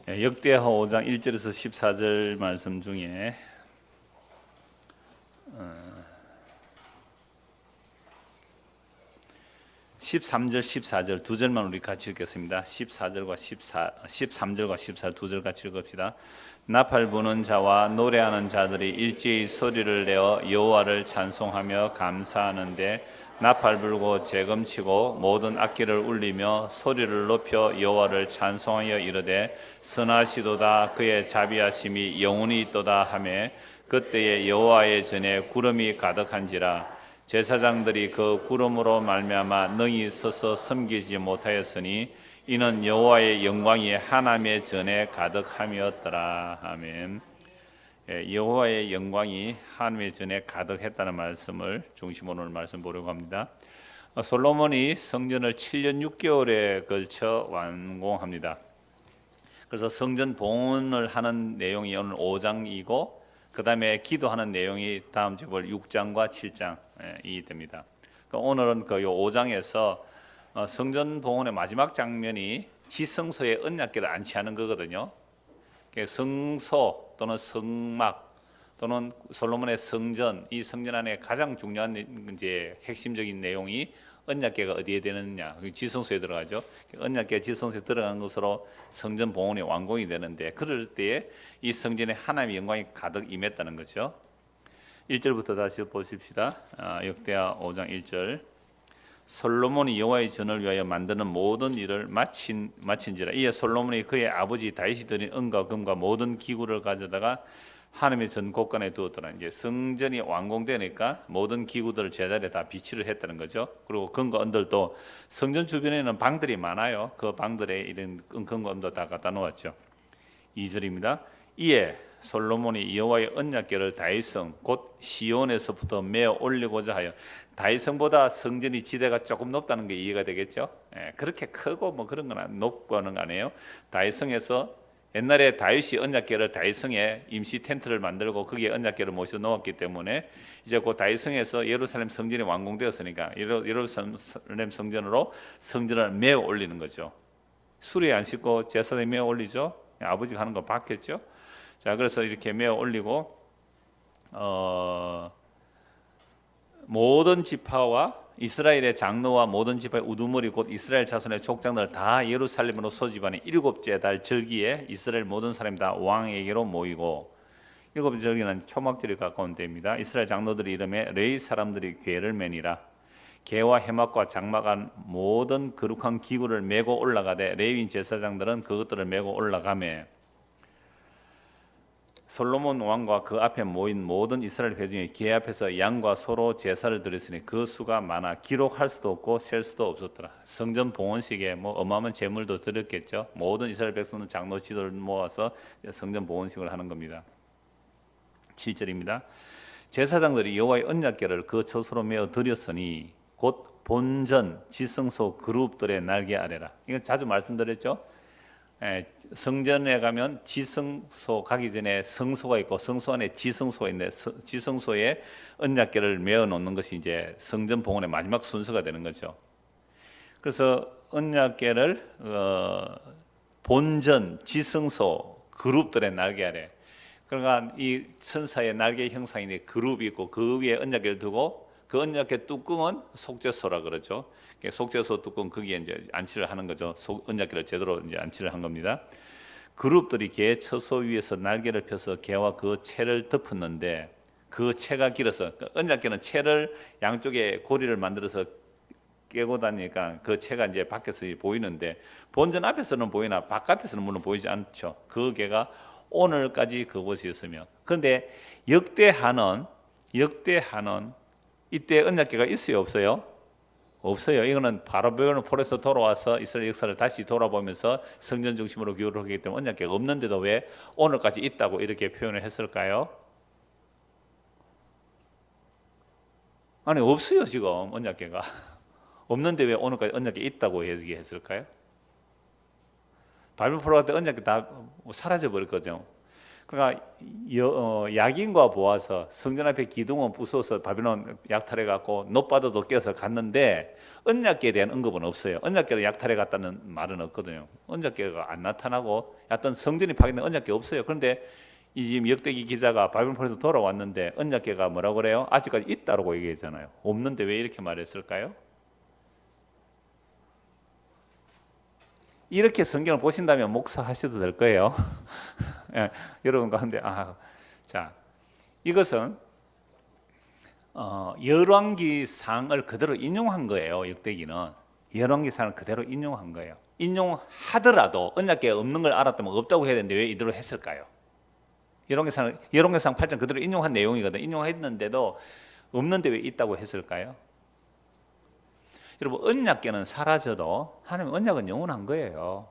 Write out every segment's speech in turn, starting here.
역대하 5장 1절에서 14절 말씀 중에 13절, 14절 두 절만 우리 같이 읽겠습니다. 13절과 14 두 절 같이 읽읍시다. 나팔 부는 자와 노래하는 자들이 일제히 소리를 내어 여호와를 찬송하며 감사하는데 나팔 불고 재금치고 모든 악기를 울리며 소리를 높여 여호와를 찬송하여 이르되 선하시도다 그의 자비하심이 영원히 있도다 하매 그때에 여호와의 전에 구름이 가득한지라 제사장들이 그 구름으로 말미암아 능히 서서 섬기지 못하였으니 이는 여호와의 영광이 하나님의 전에 가득함이었더라. 아멘. 여호와의 영광이 하나님의 전에 가득했다는 말씀을 중심으로 오늘 말씀 보려고 합니다. 솔로몬이 성전을 7년 6개월에 걸쳐 완공합니다. 그래서 성전 봉헌을 하는 내용이 오늘 5장이고 그 다음에 기도하는 내용이 다음 주 볼 6장과 7장이 됩니다. 오늘은 그 5장에서 성전 봉헌의 마지막 장면이 지성소에 언약궤를 안치하는 거거든요. 성소 또는 성막 또는 솔로몬의 성전, 이 성전 안에 가장 중요한 이제 핵심적인 내용이 언약궤가 어디에 되느냐, 지성소에 들어가죠. 언약궤 지성소에 들어간 것으로 성전 봉헌이 완공이 되는데 그럴 때에 이 성전에 하나님의 영광이 가득 임했다는 거죠. 1절부터 다시 보십시다. 역대하 5장 1절. 솔로몬이 여호와의 전을 위하여 만드는 모든 일을 마친지라. 이에 솔로몬이 그의 아버지 다윗이 드린 은과 금과 모든 기구를 가져다가 하나님의 전 곳간에 두었더라. 이제 성전이 완공되니까 모든 기구들을 제자리에 다 비치를 했다는 거죠. 그리고 금과 은들도 성전 주변에는 방들이 많아요. 그 방들에 이런 금과 은도 다 갖다 놓았죠. 2절입니다. 이에 솔로몬이 여호와의 언약궤를 다윗성 곧 시온에서부터 메어 올리고자 하여, 다윗성보다 성전이 지대가 조금 높다는 게 이해가 되겠죠. 그렇게 크고 뭐 그런 건 높고 하는 거 아니에요. 다윗성에서 옛날에 다윗이 언약궤를 다윗성에 임시 텐트를 만들고 거기에 언약궤를 모셔 놓았기 때문에 이제 그 다윗성에서 예루살렘 성전이 완공되었으니까 예루살렘 성전으로 성전을 메어 올리는 거죠. 수레에 안 싣고 제사장이 메어 올리죠. 아버지가 하는 거 봤겠죠. 자, 그래서 이렇게 메어 올리고 모든 지파와 이스라엘의 장로와 모든 지파의 우두머리 곧 이스라엘 자손의 족장들 다 예루살렘으로 소집하니 7째 달 절기에 이스라엘 모든 사람이 다 왕에게로 모이고, 7째 절기는 초막절에 가까운 때입니다. 이스라엘 장로들이 이름에 레위 사람들이 궤를 매니라. 궤와 해막과 장막한 모든 거룩한 기구를 메고 올라가되 레위인 제사장들은 그것들을 메고 올라가매 솔로몬 왕과 그 앞에 모인 모든 이스라엘 회중이 궤 앞에서 양과 소로 제사를 드렸으니 그 수가 많아 기록할 수도 없고 셀 수도 없었더라. 성전 봉헌식에 뭐 어마어마한 제물도 드렸겠죠. 모든 이스라엘 백성은 장로 지도를 모아서 성전 봉헌식을 하는 겁니다. 7절입니다. 제사장들이 여호와의 언약궤를 그 처소로 메어 드렸으니 곧 본전 지성소 그룹들의 날개 아래라. 이건 자주 말씀드렸죠. 성전에 가면 지성소 가기 전에 성소가 있고 성소 안에 지성소가 있는데 지성소에 언약궤를 메어 놓는 것이 이제 성전 봉헌의 마지막 순서가 되는 거죠. 그래서 언약궤를 본전 지성소 그룹들의 날개 아래, 그러니까 이 천사의 날개 형상인데 그룹이 있고 그 위에 언약궤를 두고 그 언약궤 뚜껑은 속죄소라 그러죠. 속죄소 뚜껑 거기에 이제 안치를 하는 거죠. 언약궤를 제대로 이제 안치를 한 겁니다. 그룹들이 궤 처소 위에서 날개를 펴서 궤와 그 채를 덮었는데 그 채가 길어서, 언약궤는 채를 양쪽에 고리를 만들어서 깨고 다니니까 그 채가 이제 밖에서 보이는데 본전 앞에서는 보이나 바깥에서는 물론 보이지 않죠. 그 궤가 오늘까지 그곳에 있으며, 그런데 역대하는 이때 언약궤가 있어요, 없어요? 없어요. 이거는 바로베론 폴에서 돌아와서 이스라엘 역사를 다시 돌아보면서 성전 중심으로 교류를 하기 때문에 언약궤가 없는데도 왜 오늘까지 있다고 이렇게 표현을 했을까요? 아니, 없어요. 지금 언약궤가 없는데 왜 오늘까지 언약궤 있다고 얘기했을까요? 바벨 포로 갈 때 언약궤 다 사라져 버렸거든요. 그러니까 야긴과 보아서 성전 앞에 기둥은 부숴서 바빌론 약탈해 갖고 노바도도 깨서 갔는데 언약궤에 대한 언급은 없어요. 언약궤도 약탈해 갔다는 말은 없거든요. 언약궤가 안 나타나고 어떤 성전이 파괴된 언약궤 없어요. 그런데 이 지금 역대기 기자가 바빌론에서 돌아왔는데 언약궤가 뭐라고 그래요? 아직까지 있다라고 얘기했잖아요. 없는데 왜 이렇게 말했을까요? 이렇게 성경을 보신다면 목사하셔도 될 거예요. 예, 여러분 가운데 자, 이것은 열왕기상을 그대로 인용한 거예요. 역대기는 열왕기상을 그대로 인용한 거예요. 인용하더라도 언약궤가 없는 걸 알았다면 없다고 해야 되는데 왜 이대로 했을까요? 열왕기상 8장 그대로 인용한 내용이거든. 인용했는데도 없는데 왜 있다고 했을까요? 여러분, 언약궤는 사라져도 하나님 언약은 영원한 거예요.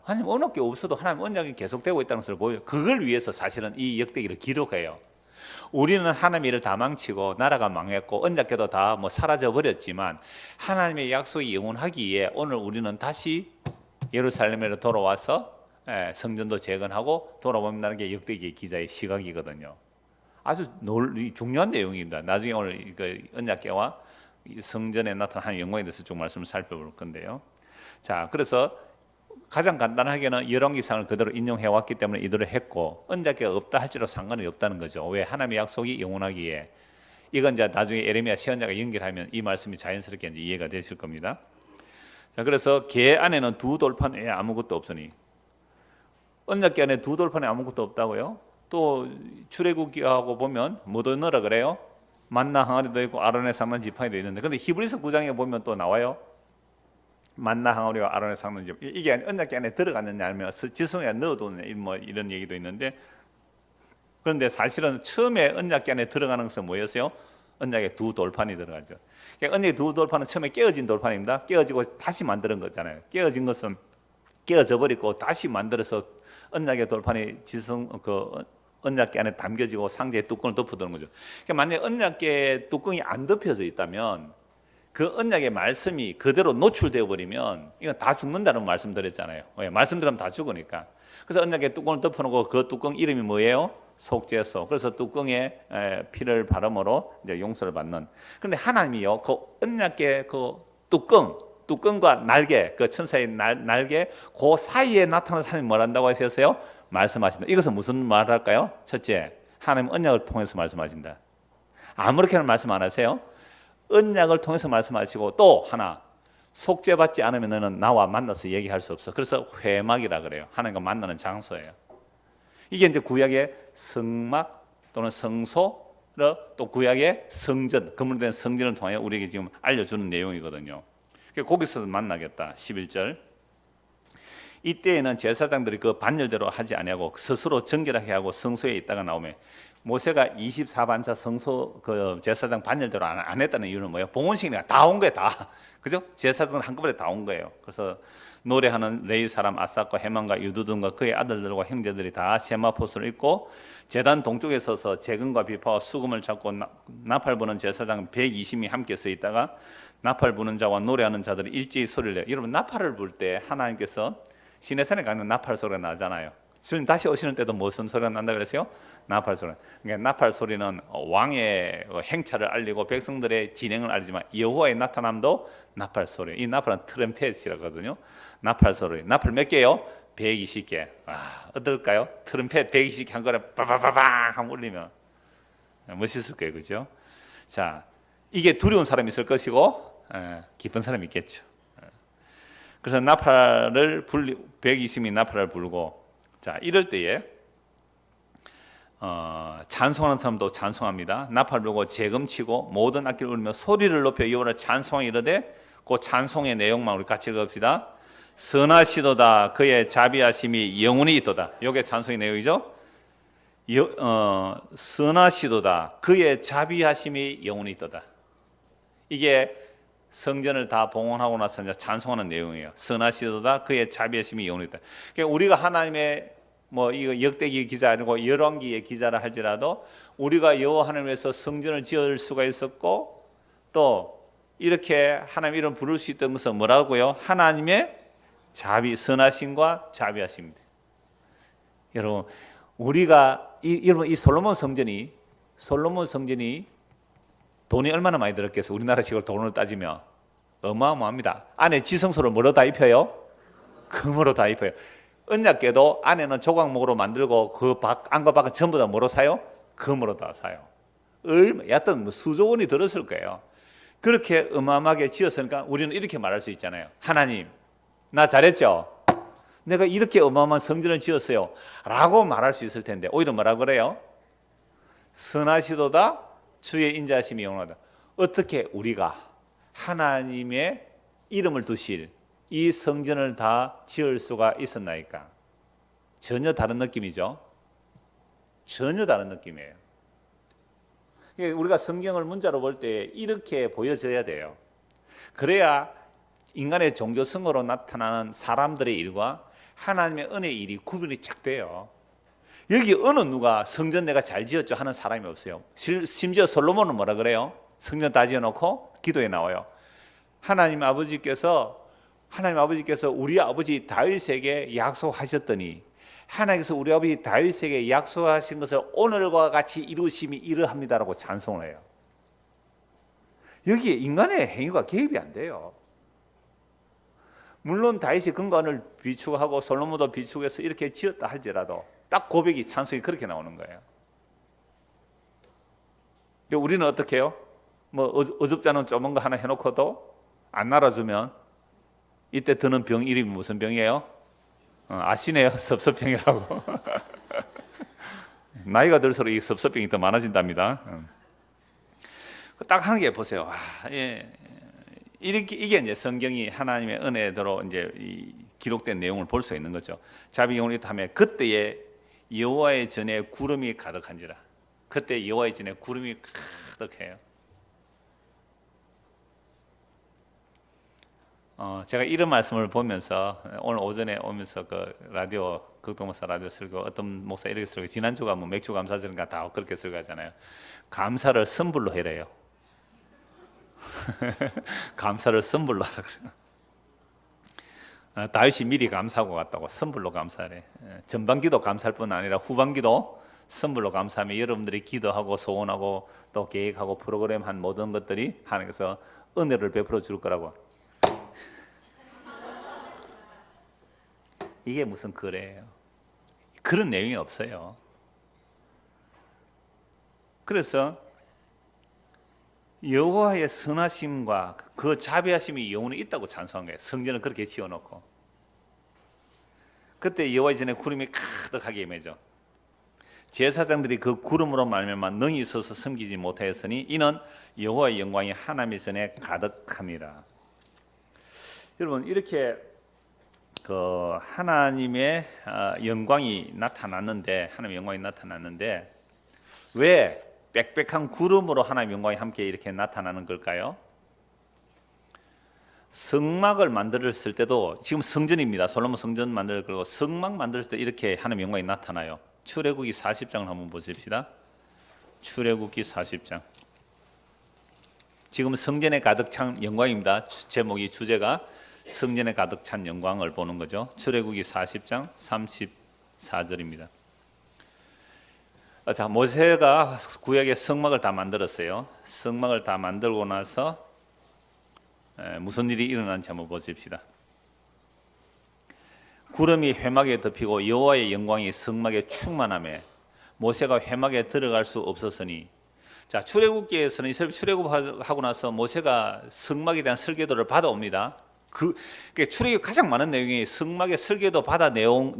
하나님 언약궤 없어도 하나님 언약이 계속되고 있다는 것을 보여요. 그걸 위해서 사실은 이 역대기를 기록해요. 우리는 하나님의 일을 다 망치고 나라가 망했고 언약궤도 다 사라져 버렸지만 하나님의 약속이 영원하기에 오늘 우리는 다시 예루살렘으로 돌아와서 성전도 재건하고 돌아온다는 게 역대기 기자의 시각이거든요. 아주 중요한 내용입니다. 나중에 오늘 그 언약궤와 성전에 나타난 영광에 대해서 좀 말씀을 살펴볼 건데요. 자, 그래서 가장 간단하게는 열왕기상을 그대로 인용해 왔기 때문에 이대로 했고 언약궤가 없다 할지라도 상관이 없다는 거죠. 왜? 하나님의 약속이 영원하기에. 이건 이제 나중에 에레미야 시언자가 연결하면 이 말씀이 자연스럽게 이제 이해가 되실 겁니다. 자, 그래서 궤 안에는 두 돌판 외에 아무것도 없으니. 언약궤 안에 두 돌판에 아무것도 없다고요? 또 출애굽기하고 보면 뭐도 넣으라 그래요? 만나 항아리도 있고 아론의 삭는 지팡이도 있는데, 근데 히브리서 9장에 보면 또 나와요. 만나 항아리와 아론의 삭는 지팡이. 이게 언약궤 안에 들어갔느냐 아니면 지성에 넣어두느냐 이런 얘기도 있는데, 그런데 사실은 처음에 언약궤 안에 들어가는 것은 뭐였어요? 언약의 두 돌판이 들어가죠. 그러니까 언약의 두 돌판은 처음에 깨어진 돌판입니다. 깨어지고 다시 만드는 거잖아요. 깨어진 것은 깨어져 버리고 다시 만들어서 언약의 돌판이 언약궤 안에 담겨지고 상자의 뚜껑을 덮어두는 거죠. 그러니까 만약에 언약궤 뚜껑이 안 덮여져 있다면 그 언약의 말씀이 그대로 노출되어 버리면 이건 다 죽는다는 말씀드렸잖아요. 왜? 말씀드리면 다 죽으니까. 그래서 언약궤 뚜껑을 덮어놓고 그 뚜껑 이름이 뭐예요? 속죄소. 그래서 뚜껑에 피를 바름으로 이제 용서를 받는. 그런데 하나님이요, 그 언약궤 그 뚜껑과 날개, 그 천사의 날개, 그 사이에 나타나서 하나님 뭘 한다고 하셨어요? 말씀하신다. 이것은 무슨 말 할까요? 첫째, 하나님 언약을 통해서 말씀하신다. 아무렇게나 말씀 안 하세요. 언약을 통해서 말씀하시고 또 하나, 속죄받지 않으면 너는 나와 만나서 얘기할 수 없어. 그래서 회막이라 그래요. 하나님과 만나는 장소예요. 이게 이제 구약의 성막 또는 성소, 또 구약의 성전, 건물된 성전을 통해 우리에게 지금 알려주는 내용이거든요. 거기서 만나겠다. 11절. 이때에는 제사장들이 그 반열대로 하지 아니하고 스스로 정결하게 하고 성소에 있다가 나오면, 모세가 24반차 성소 그 제사장 반열대로 안 했다는 이유는 뭐예요? 봉헌식이니까 다 온 거예요, 다. 그죠? 제사장은 한꺼번에 다 온 거예요. 그래서 노래하는 레위 사람 아삭과 헤만과 유두둔과 그의 아들들과 형제들이 다 세마포스를 입고 제단 동쪽에 서서 재금과 비파와 수금을 잡고 나팔 부는 제사장 120명이 함께 서 있다가 나팔 부는 자와 노래하는 자들이 일제히 소리를 내요. 여러분, 나팔을 불 때 하나님께서 시내산에 가면 나팔 소리가 나잖아요. 주님 다시 오시는 때도 무슨 소리가 난다 그랬어요? 나팔 소리. 그러니까 나팔 소리는 왕의 행차를 알리고 백성들의 진행을 알리지만 여호와의 나타남도 나팔 소리. 이 나팔은 트럼펫이라거든요. 나팔 소리. 나팔 몇 개요? 120개. 어떨까요? 트럼펫 120개 한 거에 빠바바방 하면 울리면 멋있을 거예요, 그죠? 자, 이게 두려운 사람이 있을 것이고 기쁜 사람이 있겠죠. 그래서 나팔을 120이 나팔을 불고, 자, 이럴 때에 찬송하는 사람도 찬송합니다. 나팔 불고 재금치고 모든 악기를 울리며 소리를 높여 여호와를 찬송하여 이르되, 그 찬송의 내용만 우리 같이 읽읍시다. 선하시도다 그의 자비하심이 영원히 있도다. 이게 찬송의 내용이죠. 선하시도다 그의 자비하심이 영원히 있도다. 이게 성전을 다 봉헌하고 나서 이제 찬송하는 내용이에요. 선하시도다 그의 자비하심이 영원히 있다. 그러니까 우리가 하나님의 이거 역대기 기자 아니고 열왕기의 기자라 할지라도 우리가 여호와 하나님을 위해서 성전을 지을 수가 있었고, 또 이렇게 하나님 이름 부를 수 있던 것은 뭐라고요? 하나님의 자비, 선하심과 자비하심입니다. 여러분, 우리가 여러분 이 솔로몬 성전이 돈이 얼마나 많이 들었겠어? 우리나라 식으로 돈을 따지면 어마어마합니다. 안에 지성소를 뭐로 다 입혀요? 금으로 다 입혀요. 언약궤도 안에는 조각목으로 만들고 그 안과 밖은 전부 다 뭐로 사요? 금으로 다 사요. 여하튼 뭐 수조 원이 들었을 거예요. 그렇게 어마어마하게 지었으니까 우리는 이렇게 말할 수 있잖아요. 하나님, 나 잘했죠? 내가 이렇게 어마어마한 성전을 지었어요 라고 말할 수 있을 텐데 오히려 뭐라 그래요? 선하시도다 주의 인자하심이 영원하다. 어떻게 우리가 하나님의 이름을 두실 이 성전을 다 지을 수가 있었나이까? 전혀 다른 느낌이죠. 전혀 다른 느낌이에요. 우리가 성경을 문자로 볼 때 이렇게 보여져야 돼요. 그래야 인간의 종교성으로 나타나는 사람들의 일과 하나님의 은혜의 일이 구분이 쫙 돼요. 여기 어느 누가 성전 내가 잘 지었죠 하는 사람이 없어요. 심지어 솔로몬은 뭐라 그래요? 성전 다 지어놓고 기도에 나와요. 하나님 아버지께서 우리 아버지 다윗에게 약속하셨더니 하나님께서 우리 아버지 다윗에게 약속하신 것을 오늘과 같이 이루심이 이러합니다라고 찬송을 해요. 여기에 인간의 행위가 개입이 안 돼요. 물론 다윗이 근간을 비추하고 솔로몬도 비추해서 이렇게 지었다 할지라도 딱 고백이 찬송이 그렇게 나오는 거예요. 우리는 어떻게 해요? 뭐 어줍잖은 좁은 거 하나 해놓고도 안 날아주면 이때 드는 병 이름이 무슨 병이에요? 아시네요. 섭섭병이라고. 나이가 들수록 이 섭섭병이 더 많아진답니다. 딱 한 개 보세요. 이게 이제 성경이 하나님의 은혜대로 이제 기록된 내용을 볼 수 있는 거죠. 자비용을 하면 그때에 여호와의 전에 구름이 가득한지라. 그때 여호와의 전에 구름이 가득해요. 제가 이런 말씀을 보면서 오늘 오전에 오면서 그 라디오 극동목사 라디오 설교 어떤 목사 이렇게 설교 지난주가 뭐 맥주 감사절인가 다 그렇게 설교하잖아요. 감사를 선불로 해래요. 감사를 선불로 하라 그래요. 다윗이 미리 감사하고 갔다고 선불로 감사하래. 전반기도 감사할 뿐 아니라 후반기도 선불로 감사하면 여러분들이 기도하고 소원하고 또 계획하고 프로그램 한 모든 것들이 하나님께서 은혜를 베풀어 줄 거라고. 이게 무슨 글이에요? 그런 내용이 없어요. 그래서 여호와의 선하심과 그 자비하심이 영원히 있다고 찬송한 거예요. 성전을 그렇게 지어놓고 그때 여호와의 전에 구름이 가득하게 임해져. 제사장들이 그 구름으로 말미암아 능히 있어서 섬기지 못하였으니 이는 여호와의 영광이 하나님의 전에 가득함이라. 여러분 이렇게 그 하나님의 영광이 나타났는데 왜 빽빽한 구름으로 하나님의 영광이 함께 이렇게 나타나는 걸까요? 성막을 만들었을 때도 지금 성전입니다. 솔로몬 성전 만들 거고 성막 만들었을 때 이렇게 하나님의 영광이 나타나요. 출애굽기 40장을 한번 보십시다. 출애굽기 40장. 지금 성전에 가득 찬 영광입니다. 제목이 주제가 성전에 가득 찬 영광을 보는 거죠. 출애굽기 40장 34절입니다. 자, 모세가 구약의 성막을 다 만들었어요. 성막을 다 만들고 나서 무슨 일이 일어난지 한번 보십시다. 구름이 회막에 덮이고 여호와의 영광이 성막에 충만하며 모세가 회막에 들어갈 수 없었으니. 자, 출애굽기에서는 이스라엘 출애굽하고 나서 모세가 성막에 대한 설계도를 받아옵니다. 출애굽 가장 많은 내용이 성막의 설계도 받아온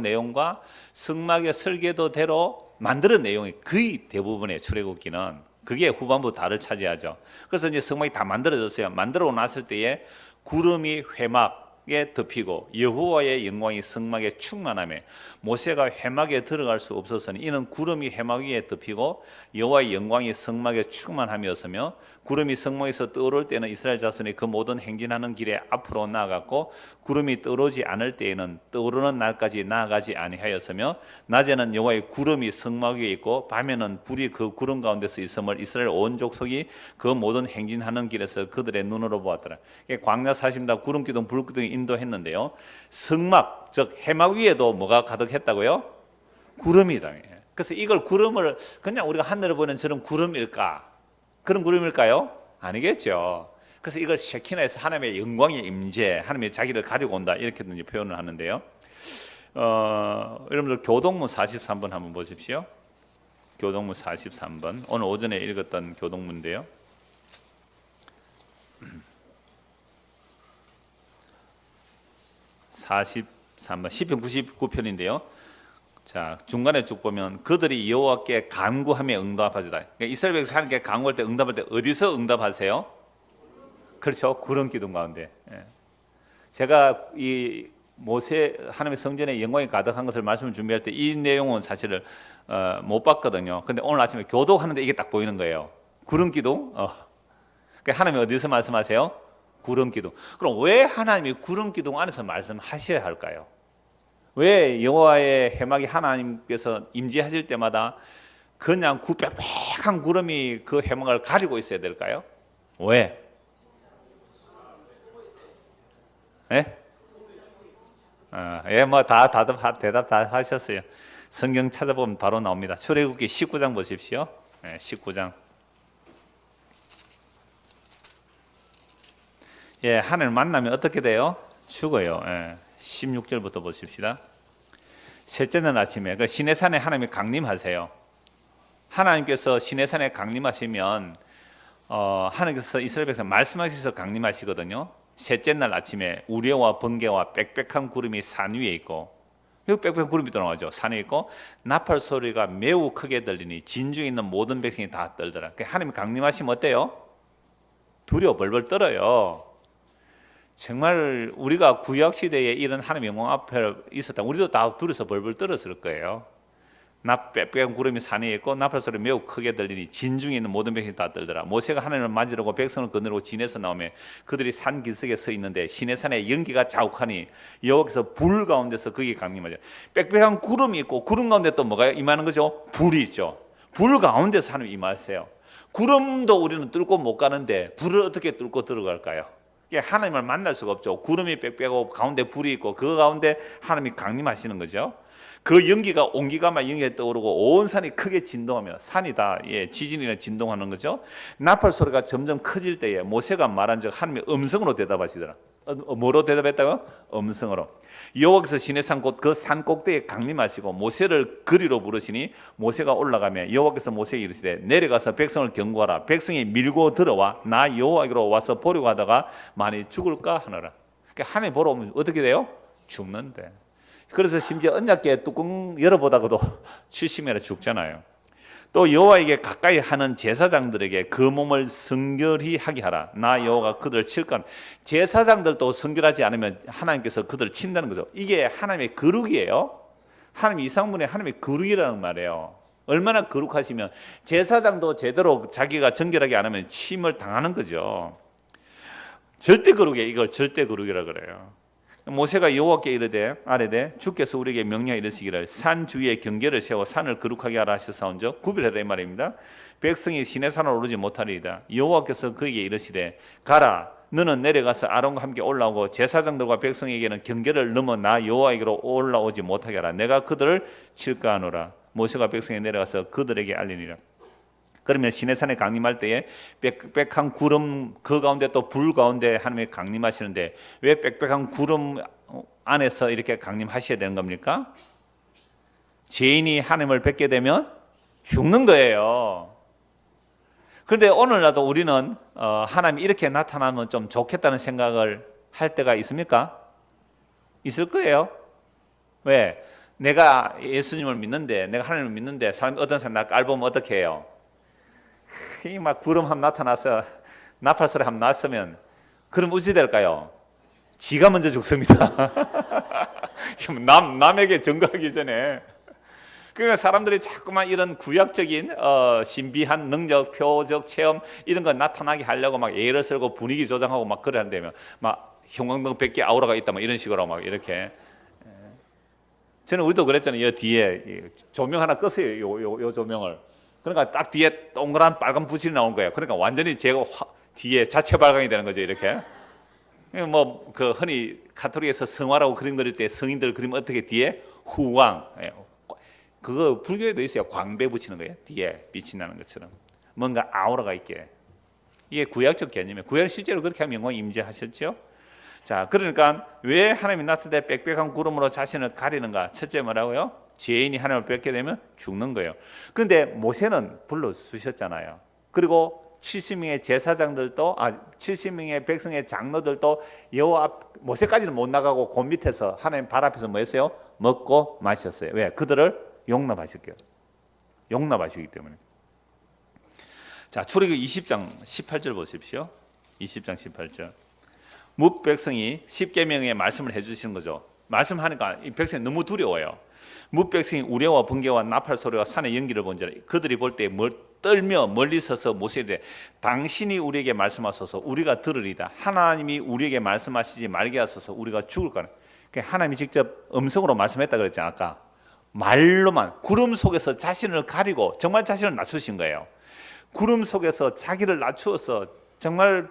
내용과 성막의 설계도대로 만드는 내용이 거의 대부분의 출애굽기는 그게 후반부 다를 차지하죠. 그래서 이제 성막이 다 만들어졌어요. 만들어 놨을 때에 구름이 회막에 덮이고 여호와의 영광이 성막에 충만하며 모세가 회막에 들어갈 수 없었으니 이는 구름이 회막 위에 덮이고 여호와의 영광이 성막에 충만함이었으며 구름이 성막에서 떠오를 때는 이스라엘 자손이 그 모든 행진하는 길에 앞으로 나아갔고 구름이 떠오르지 않을 때에는 떠오르는 날까지 나아가지 아니하였으며 낮에는 여호와의 구름이 성막 위에 있고 밤에는 불이 그 구름 가운데서 있음을 이스라엘 온 족속이 그 모든 행진하는 길에서 그들의 눈으로 보았더라. 광야 40다 구름 기둥 불 기둥이 인도했는데요. 성막 즉 회막 위에도 뭐가 가득했다고요? 구름이다. 그래서 이걸 구름을 그냥 우리가 하늘을 보는 저런 구름일까? 그런 구름일까요? 아니겠죠. 그래서 이걸 셰키나에서 하나님의 영광의 임재, 하나님의 자기를 가지고 온다 이렇게 표현을 하는데요. 여러분들 교동문 43번 한번 보십시오. 교동문 43번 오늘 오전에 읽었던 교동문인데요. 43번 시편 99편인데요. 자, 중간에 쭉 보면 그들이 여호와께 간구하며 응답하지다. 그러니까 이스라엘 백성 하나님께 간구할 때 응답할 때 어디서 응답하세요? 그렇죠. 구름 기둥 가운데. 제가 이 모세 하나님의 성전에 영광이 가득한 것을 말씀을 준비할 때 이 내용은 사실을 못 봤거든요. 근데 오늘 아침에 교독하는데 이게 딱 보이는 거예요. 구름 기둥. 그러니까 하나님이 어디서 말씀하세요? 구름 기둥. 그럼 왜 하나님이 구름 기둥 안에서 말씀하셔야 할까요? 왜 여호와의 해막이 하나님께서 임재하실 때마다 그냥 빽빽한 구름이 그 해막을 가리고 있어야 될까요? 왜? 예? 예, 뭐 대답 다 하셨어요. 성경 찾아보면 바로 나옵니다. 출애굽기 19장 보십시오. 19장. 예, 하나님을 만나면 어떻게 돼요? 죽어요. 16절부터 보십시다. 셋째 날 아침에 그 시내산에 하나님이 강림하세요. 하나님께서 시내산에 강림하시면 하나님께서 이스라엘 백성 말씀하셔서 강림하시거든요. 셋째 날 아침에 우레와 번개와 빽빽한 구름이 산 위에 있고, 여기 빽빽한 구름이 또 나오죠. 산에 있고 나팔 소리가 매우 크게 들리니 진중에 있는 모든 백성이 다 떨더라. 하나님이 강림하시면 어때요? 두려워 벌벌 떨어요. 정말 우리가 구약 시대에 이런 하나님의 영광 앞에 있었다. 우리도 다 둘이서 벌벌 떨었을 거예요. 빽빽한 구름이 산에 있고 나팔 소리 매우 크게 들리니 진중에 있는 모든 백성이 다 떨더라. 모세가 하나님을 만지려고 백성을 거느리고 진에서 나오며 그들이 산 기슭에 서 있는데 시내산에 연기가 자욱하니 여호와께서 불 가운데서 거기에 강림하죠. 빽빽한 구름이 있고 구름 가운데 또 뭐가 임하는 거죠? 불이 있죠. 불 가운데서 하나님 임하세요. 구름도 우리는 뚫고 못 가는데 불을 어떻게 뚫고 들어갈까요? 하나님을 만날 수가 없죠. 구름이 빽빽하고 가운데 불이 있고 그 가운데 하나님이 강림하시는 거죠. 그 연기가 온기가마 연기가 떠오르고 온 산이 크게 진동하며 산이 다 지진이나 진동하는 거죠. 나팔 소리가 점점 커질 때에 모세가 말한 즉 하나님의 음성으로 대답하시더라. 뭐로 대답했다고? 음성으로. 여호와께서 시내산 곧 그 산 꼭대기에 강림하시고 모세를 그리로 부르시니 모세가 올라가며 여호와께서 모세에게 이르시되 내려가서 백성을 경고하라. 백성이 밀고 들어와 나 여호와께로 와서 보려고 하다가 많이 죽을까 하노라. 그러니까 하나님 보러 오면 어떻게 돼요? 죽는데. 그래서 심지어 언약궤 뚜껑 열어보다가도 70명이나 죽잖아요. 또 여호와에게 가까이 하는 제사장들에게 그 몸을 성결히 하게 하라. 나 여호와가 그들을 칠까. 제사장들도 성결하지 않으면 하나님께서 그들을 친다는 거죠. 이게 하나님의 거룩이에요. 하나님 이상문에 하나님의 거룩이라는 말이에요. 얼마나 거룩하시면 제사장도 제대로 자기가 정결하게 안 하면 침을 당하는 거죠. 절대 거룩이에요. 이걸 절대 거룩이라 그래요. 모세가 여호와께 이르되 아뢰되 주께서 우리에게 명령하 이르시기를 산 주위에 경계를 세워 산을 거룩하게 하라 하셨사온즉 구별하라 이 말입니다. 백성이 시내산을 오르지 못하리이다. 여호와께서 그에게 이르시되 가라 너는 내려가서 아론과 함께 올라오고 제사장들과 백성에게는 경계를 넘어 나 여호와에게로 올라오지 못하게 하라. 내가 그들을 칠까 하노라. 모세가 백성에 내려가서 그들에게 알리니라. 그러면 시내산에 강림할 때에 빽빽한 구름 그 가운데 또 불 가운데 하나님이 강림하시는데 왜 빽빽한 구름 안에서 이렇게 강림하셔야 되는 겁니까? 죄인이 하나님을 뵙게 되면 죽는 거예요. 그런데 오늘날도 우리는 하나님이 이렇게 나타나면 좀 좋겠다는 생각을 할 때가 있습니까? 있을 거예요. 왜? 내가 예수님을 믿는데 내가 하나님을 믿는데 어떤 사람이 나 깔보면 어떻게 해요? 막 구름 한번 나타나서 나팔 소리 한번 났으면 그럼 어찌 될까요? 지가 먼저 죽습니다. 남에게 증거하기 전에. 그러니까 사람들이 자꾸만 이런 구약적인 신비한 능력, 표적, 체험 이런 거 나타나게 하려고 막 예를 쓸고 분위기 조장하고 막 그래 한다면 막 형광등 100개 아우라가 있다 막 이런 식으로 막 이렇게. 저는 우리도 그랬잖아요. 이 뒤에 조명 하나 껐어요. 요 조명을. 그러니까 딱 뒤에 동그란 빨간 부실이 나오는 거예요. 그러니까 완전히 제가 뒤에 자체 발광이 되는 거죠. 이렇게. 뭐 그 흔히 카톨릭에서 성화라고 그림 그릴 때 성인들 그리면 어떻게 뒤에 후광 그거 불교에도 있어요. 광배 붙이는 거예요. 뒤에 빛이 나는 것처럼 뭔가 아우라가 있게. 이게 구약적 개념이에요. 구약 실제로 그렇게 하면 영광이 임재하셨죠. 자, 그러니까 왜 하나님이 나타날 때 빽빽한 구름으로 자신을 가리는가? 첫째 뭐라고요? 죄인이 하나님을 뵙게 되면 죽는 거예요. 그런데 모세는 불러주셨잖아요. 그리고 70명의 제사장들도 70명의 백성의 장로들도 여호와 앞, 모세까지는 못 나가고 그 밑에서 하나님 발 앞에서 뭐 했어요? 먹고 마셨어요. 왜? 그들을 용납하셨게요. 용납하시기 때문에. 자, 출애굽기 20장 18절 보십시오. 20장 18절. 뭇 백성이 십계명의 말씀을 해주시는 거죠. 말씀하니까 이 백성이 너무 두려워요. 뭇 백성이 우레와 번개와 나팔 소리와 산의 연기를 본지라 그들이 볼 때 떨며 멀리 서서 모세에게 당신이 우리에게 말씀하소서 우리가 들으리다. 하나님이 우리에게 말씀하시지 말게 하소서 우리가 죽을 거라. 하나님이 직접 음성으로 말씀했다 그랬지 아까. 말로만 구름 속에서 자신을 가리고 정말 자신을 낮추신 거예요. 구름 속에서 자기를 낮추어서 정말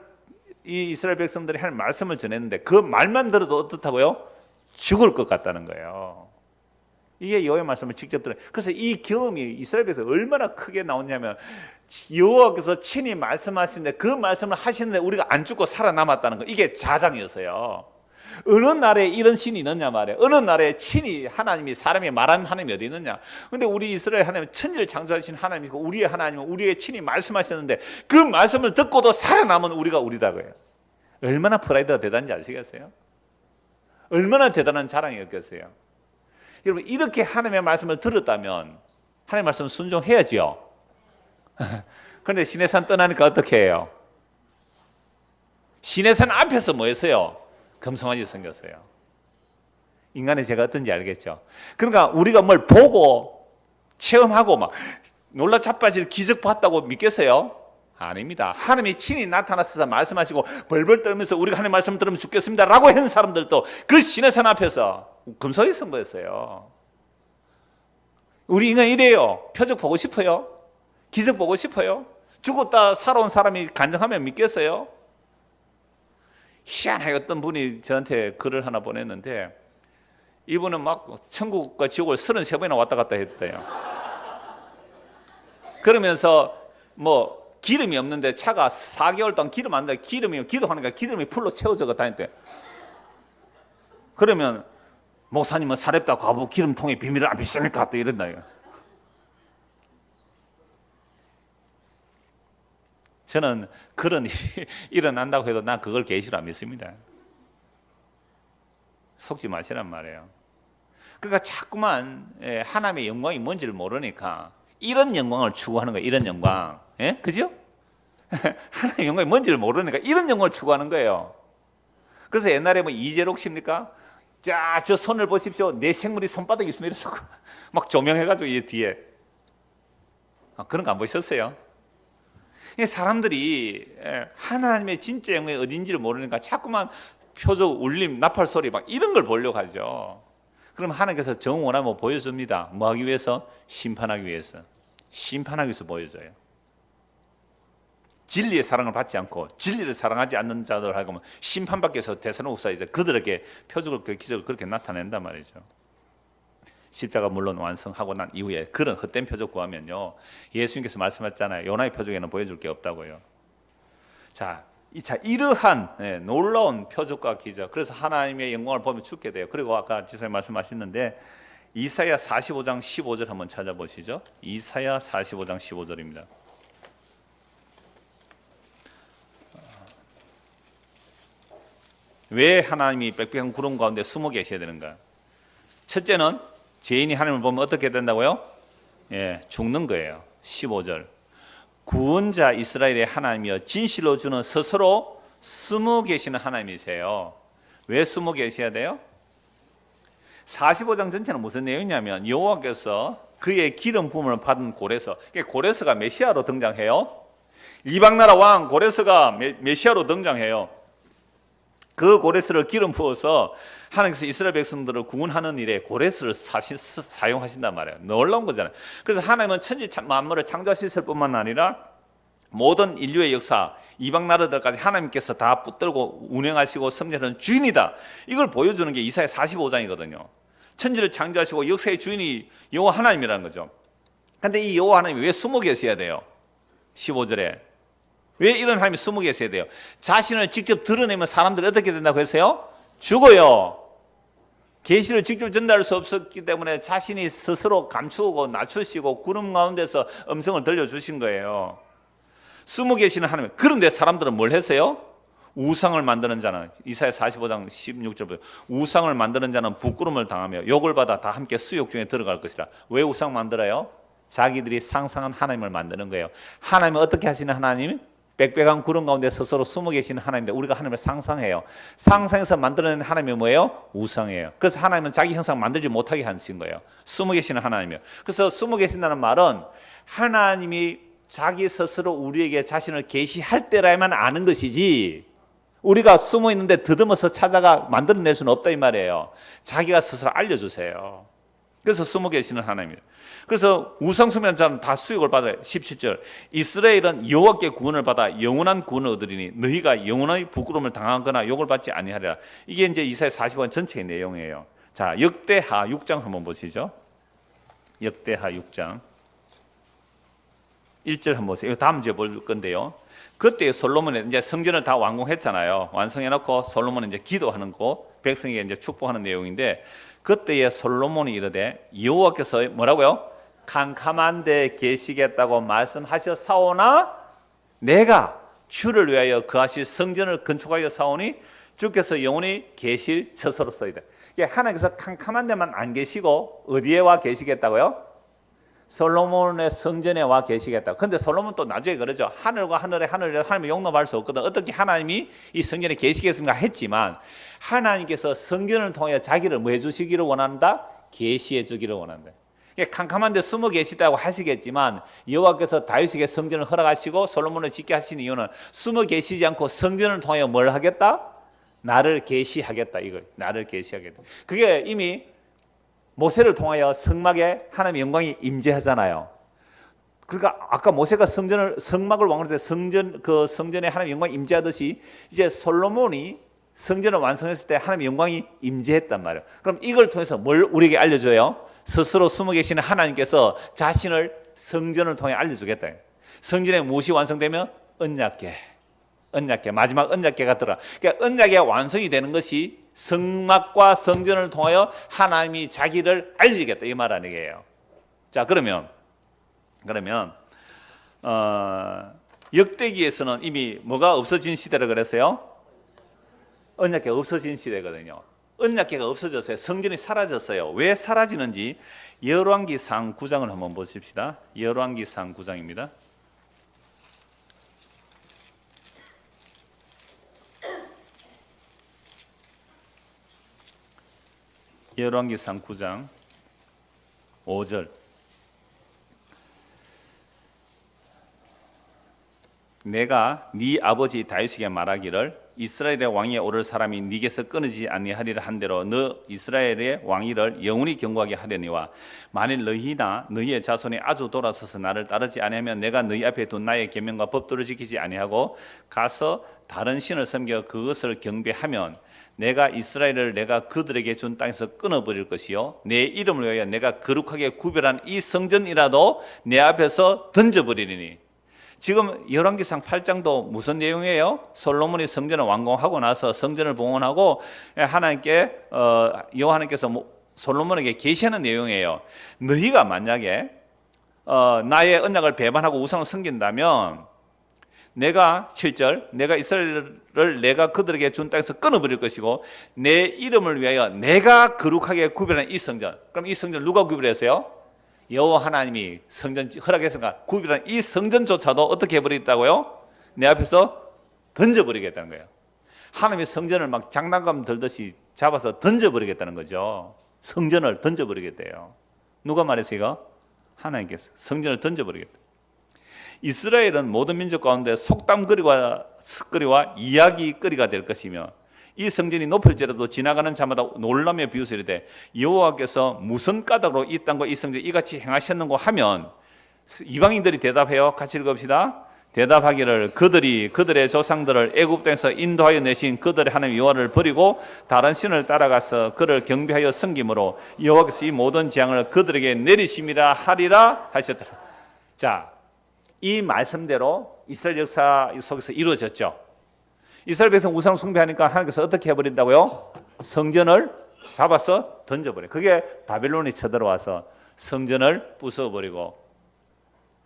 이 이스라엘 백성들이 하나님 말씀을 전했는데 그 말만 들어도 어떻다고요? 죽을 것 같다는 거예요. 이게 여호와의 말씀을 직접 들어요. 그래서 이 경험이 이스라엘 백성 얼마나 크게 나오냐면 여호와께서 친히 말씀하시는데 그 말씀을 하시는데 우리가 안 죽고 살아남았다는 거. 이게 자랑이었어요. 어느 나라에 이런 신이 있느냐 말이에요. 어느 나라에 친히 하나님이 사람이 말하는 하나님이 어디 있느냐. 근데 우리 이스라엘 하나님은 천지를 창조하신 하나님이고 우리의 하나님은 우리에게 친히 말씀하셨는데 그 말씀을 듣고도 살아남은 우리가 우리다고요. 얼마나 프라이드가 대단한지 아시겠어요? 얼마나 대단한 자랑이었겠어요. 여러분 이렇게 하나님의 말씀을 들었다면 하나님의 말씀을 순종해야지요. 그런데 시내산 떠나니까 어떻게 해요? 시내산 앞에서 뭐 했어요? 금송아지 생겼어요. 인간의 죄가 어떤지 알겠죠? 그러니까 우리가 뭘 보고 체험하고 막 놀라 자빠질 기적 봤다고 믿겠어요? 아닙니다. 하나님이 친히 나타나셔서 말씀하시고 벌벌 떨면서 우리가 하나님의 말씀 들으면 죽겠습니다 라고 하는 사람들도 그 시내산 앞에서 금송아지 선 거였어요. 우리 인간 이래요. 표적 보고 싶어요? 기적 보고 싶어요? 죽었다 살아온 사람이 간증하면 믿겠어요? 희한하게 어떤 분이 저한테 글을 하나 보냈는데 이분은 막 천국과 지옥을 33번이나 왔다 갔다 했대요. 그러면서 뭐 기름이 없는데 차가 4개월 동안 기름 안 돼. 기름이 기도하니까 기름이 풀로 채워져 다녔대. 그러면 목사님은 사렙다 과부 기름통에 비밀을 안 믿습니까? 또 이런다. 저는 그런 일이 일어난다고 해도 난 그걸 계시로 안 믿습니다. 속지 마시란 말이에요. 그러니까 자꾸만 하나님의 영광이 뭔지를 모르니까 이런 영광을 추구하는 거예요. 이런 영광. 예? 그죠? 하나님의 영광이 뭔지를 모르니까 이런 영광을 추구하는 거예요. 그래서 옛날에 뭐 이재록십니까? 자, 저 손을 보십시오. 내 생물이 손바닥에 있으면 이래서 막 조명해가지고 이 뒤에. 그런 거 안 보셨어요? 사람들이 하나님의 진짜 영광이 어딘지를 모르니까 자꾸만 표적, 울림, 나팔 소리 막 이런 걸 보려고 하죠. 그럼 하나님께서 정 원하면 보여줍니다. 뭐 하기 위해서? 심판하기 위해서. 심판하기 위해서 보여줘요. 진리의 사랑을 받지 않고 진리를 사랑하지 않는 자들 하고 심판받기 위해서 대선후사에 그들에게 표적을, 기적을 그렇게 나타낸단 말이죠. 십자가 물론 완성하고 난 이후에 그런 헛된 표적 구하면요, 예수님께서 말씀하셨잖아요. 요나의 표적에는 보여줄 게 없다고요. 자, 이러한 놀라운 표적과 기적, 그래서 하나님의 영광을 보면 죽게 돼요. 그리고 아까 지사님 말씀하셨는데 이사야 45장 15절 한번 찾아보시죠. 이사야 45장 15절입니다. 왜 하나님이 빽빽한 구름 가운데 숨어 계셔야 되는가? 첫째는 죄인이 하나님을 보면 어떻게 된다고요? 죽는 거예요. 15절. 구원자 이스라엘의 하나님이여 진실로 주는 스스로 숨어 계시는 하나님이세요. 왜 숨어 계셔야 돼요? 45장 전체는 무슨 내용이냐면 여호와께서 그의 기름 부음을 받은 고레스, 고레스가 메시아로 등장해요. 이방나라 왕 고레스가 메시아로 등장해요. 그 고레스를 기름 부어서 하나님께서 이스라엘 백성들을 구원하는 일에 고레스를 사용하신단 말이에요. 놀라운 거잖아요. 그래서 하나님은 천지 만물을 창조하셨을 뿐만 아니라 모든 인류의 역사, 이방 나라들까지 하나님께서 다 붙들고 운행하시고 섭리하는 주인이다. 이걸 보여주는 게 이사야 45장이거든요. 천지를 창조하시고 역사의 주인이 여호와 하나님이라는 거죠. 근데 이 여호와 하나님이 왜 숨어 계셔야 돼요? 15절에 왜 이런 하나님이 숨어 계셔야 돼요? 자신을 직접 드러내면 사람들이 어떻게 된다고 했어요? 죽어요. 계시를 직접 전달할 수 없었기 때문에 자신이 스스로 감추고 낮추시고 구름 가운데서 음성을 들려주신 거예요. 숨어 계시는 하나님. 그런데 사람들은 뭘 했어요? 우상을 만드는 자는, 이사야 45장 16절부터 우상을 만드는 자는 부끄러움을 당하며 욕을 받아 다 함께 수욕 중에 들어갈 것이라. 왜 우상 만들어요? 자기들이 상상한 하나님을 만드는 거예요. 하나님은 어떻게 하시는 하나님? 빽빽한 구름 가운데 스스로 숨어 계시는 하나님인데 우리가 하나님을 상상해요. 상상해서 만들어낸 하나님이 뭐예요? 우상이에요. 그래서 하나님은 자기 형상 만들지 못하게 하신 거예요. 숨어 계시는 하나님이요. 그래서 숨어 계신다는 말은 하나님이 자기 스스로 우리에게 자신을 계시할 때라야만 아는 것이지, 우리가 숨어 있는데 더듬어서 찾아가 만들어낼 수는 없다 이 말이에요. 자기가 스스로 알려주세요. 그래서 숨어 계시는 하나님이에요. 그래서 우상숭배한 자는 다 수욕을 받아요. 17절 이스라엘은 여호와께 구원을 받아 영원한 구원을 얻으리니 너희가 영원의 부끄러움을 당하거나 욕을 받지 아니하리라. 이게 이제 이사야 45장 전체의 내용이에요. 자, 역대하 6장 한번 보시죠. 역대하 6장 1절 한번 보세요. 이거 다음 주에 볼 건데요. 그때 솔로몬이 이제 성전을 다 완공했잖아요. 완성해놓고 솔로몬은 이제 기도하는 거, 백성에게 이제 축복하는 내용인데, 그때에 솔로몬이 이르되 여호와께서 뭐라고요? 캄캄한 데 계시겠다고 말씀하셨사오나 내가 주를 위하여 거하실 성전을 건축하여 사오니 주께서 영원히 계실 처소로서이다. 하나님께서 캄캄한 데만 안 계시고 어디에 와 계시겠다고요? 솔로몬의 성전에 와 계시겠다. 근데 솔로몬 또 나중에 그러죠. 하늘과 하늘에 하나님을 용납할 수 없거든. 어떻게 하나님이 이 성전에 계시겠습니까? 했지만 하나님께서 성전을 통해 자기를 뭐 해주시기를 원한다? 계시해 주기를 원한다. 캄캄한 데 숨어 계시다고 하시겠지만 여호와께서 다윗에게 성전을 허락하시고 솔로몬을 짓게 하신 이유는 숨어 계시지 않고 성전을 통해 뭘 하겠다? 나를 계시하겠다. 이걸 나를 계시하겠다. 그게 이미 모세를 통하여 성막에 하나님의 영광이 임재하잖아요. 그러니까 아까 모세가 성막을 왕할 때 성전에 하나님의 영광이 임재하듯이 이제 솔로몬이 성전을 완성했을 때 하나님의 영광이 임재했단 말이에요. 그럼 이걸 통해서 뭘 우리에게 알려줘요? 스스로 숨어 계시는 하나님께서 자신을 성전을 통해 알려주겠다. 성전에 무엇이 완성되면 언약궤, 마지막 언약궤가 들어. 그러니까 언약궤가 완성이 되는 것이 성막과 성전을 통하여 하나님이 자기를 알리겠다 이 말 아니에요. 자, 그러면 역대기에서는 이미 뭐가 없어진 시대라 그랬어요? 언약궤가 없어진 시대거든요. 언약궤가 없어졌어요. 성전이 사라졌어요. 왜 사라지는지 열왕기상 9장을 한번 보십시다. 열왕기상 9장입니다. 열왕기상 9장 5절 내가 네 아버지 다윗에게 말하기를 이스라엘의 왕위에 오를 사람이 네게서 끊어지지 아니하리라 한대로 너 이스라엘의 왕위를 영원히 경고하게 하려니와 만일 너희나 너희의 자손이 아주 돌아서서 나를 따르지 아니하면 내가 너희 앞에 둔 나의 계명과 법도를 지키지 아니하고 가서 다른 신을 섬겨 그것을 경배하면 내가 이스라엘을 내가 그들에게 준 땅에서 끊어버릴 것이요 내 이름을 위하여 내가 거룩하게 구별한 이 성전이라도 내 앞에서 던져버리리니. 지금 열왕기상 8장도 무슨 내용이에요? 솔로몬이 성전을 완공하고 나서 성전을 봉헌하고 하나님께 여호와 하나님께서 솔로몬에게 계시하는 내용이에요. 너희가 만약에 나의 언약을 배반하고 우상을 섬긴다면 내가 7절 내가 이스라엘을 내가 그들에게 준 땅에서 끊어버릴 것이고 내 이름을 위하여 내가 거룩하게 구별한 이 성전. 그럼 이 성전 누가 구별했어요? 여호와 하나님이 성전 허락했으니까 구별한 이 성전조차도 어떻게 해버리겠다고요? 내 앞에서 던져버리겠다는 거예요. 하나님이 성전을 막 장난감 들듯이 잡아서 던져버리겠다는 거죠. 성전을 던져버리겠대요. 누가 말했어요 이거? 하나님께서 성전을 던져버리겠다. 이스라엘은 모든 민족 가운데 속담거리와 이야기거리가 될 것이며 이 성전이 높을지라도 지나가는 자마다 놀라며 비웃으 이르되 여호와께서 무슨 까닭으로 이 땅과 이 성전 이같이 행하셨는고 하면 이방인들이 대답해요. 같이 읽읍시다. 대답하기를 그들이 그들의 조상들을 애굽 땅에서 인도하여 내신 그들의 하나님 여호와를 버리고 다른 신을 따라가서 그를 경배하여 섬김으로 여호와께서 이 모든 재앙을 그들에게 내리심이라 하리라 하셨더라. 자, 이 말씀대로 이스라엘 역사 속에서 이루어졌죠. 이스라엘 백성 우상 숭배하니까 하나님께서 어떻게 해버린다고요? 성전을 잡아서 던져버려요. 그게 바벨론이 쳐들어와서 성전을 부숴버리고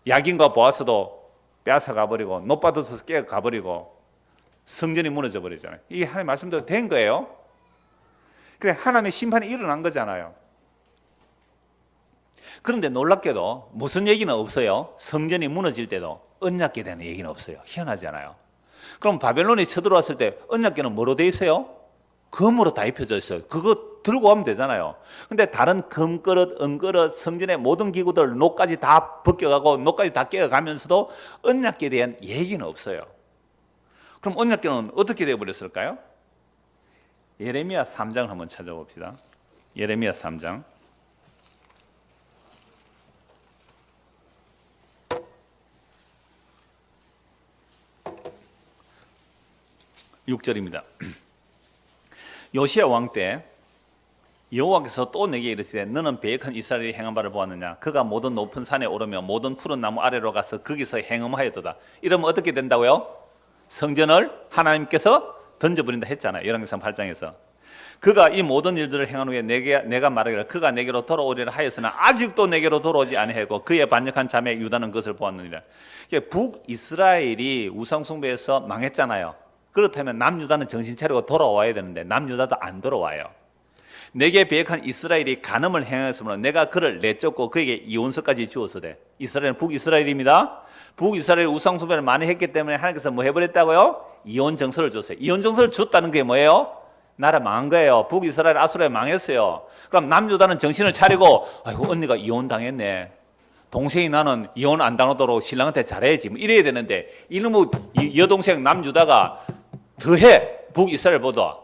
야긴과 보아스도 빼앗아 가버리고 노바도서 깨어 가버리고 성전이 무너져 버리잖아요. 이게 하나님 말씀대로 된 거예요. 그래, 하나님의 심판이 일어난 거잖아요. 그런데 놀랍게도 무슨 얘기는 없어요. 성전이 무너질 때도 언약궤 되는 얘기는 없어요. 희한하잖아요. 그럼 바벨론이 쳐들어왔을 때 언약궤는 뭐로 돼 있어요? 금으로 다 입혀져 있어요. 그거 들고 가면 되잖아요. 근데 다른 금그릇, 은그릇, 성전의 모든 기구들 노까지 다 벗겨가고 노까지 다 깨어가면서도 언약궤에 대한 얘기는 없어요. 그럼 언약궤는 어떻게 되어버렸을까요? 예레미야 3장을 한번 찾아봅시다. 예레미야 3장 6절입니다. 요시야 왕 때 여호와께서 또 내게 이르시되 너는 배역한 이스라엘이 행한 바를 보았느냐? 그가 모든 높은 산에 오르며 모든 푸른 나무 아래로 가서 거기서 행음하였도다. 이러면 어떻게 된다고요? 성전을 하나님께서 던져버린다 했잖아요. 열왕기상 8장에서. 그가 이 모든 일들을 행한 후에 내가 말하기를 그가 내게로 돌아오리라 하였으나 아직도 내게로 돌아오지 아니하였고 그의 반역한 자매 유다는 그것을 보았느니라. 북이스라엘이 우상숭배에서 망했잖아요. 그렇다면 남유다는 정신 차리고 돌아와야 되는데 남유다도 안 돌아와요. 내게 배역한 이스라엘이 간음을 행하였으므로 내가 그를 내쫓고 그에게 이혼서까지 주었으되. 이스라엘은 북이스라엘입니다. 북이스라엘 우상숭배를 많이 했기 때문에 하나님께서 뭐 해버렸다고요? 이혼 정서를 줬어요. 이혼 정서를 줬다는 게 뭐예요? 나라 망한 거예요. 북이스라엘 아수르에 망했어요. 그럼 남유다는 정신을 차리고 아이고 언니가 이혼 당했네. 동생이 나는 이혼 안 당하도록 신랑한테 잘해야지. 뭐 이래야 되는데 이놈의 여동생 남유다가 더해 북이스라엘보다.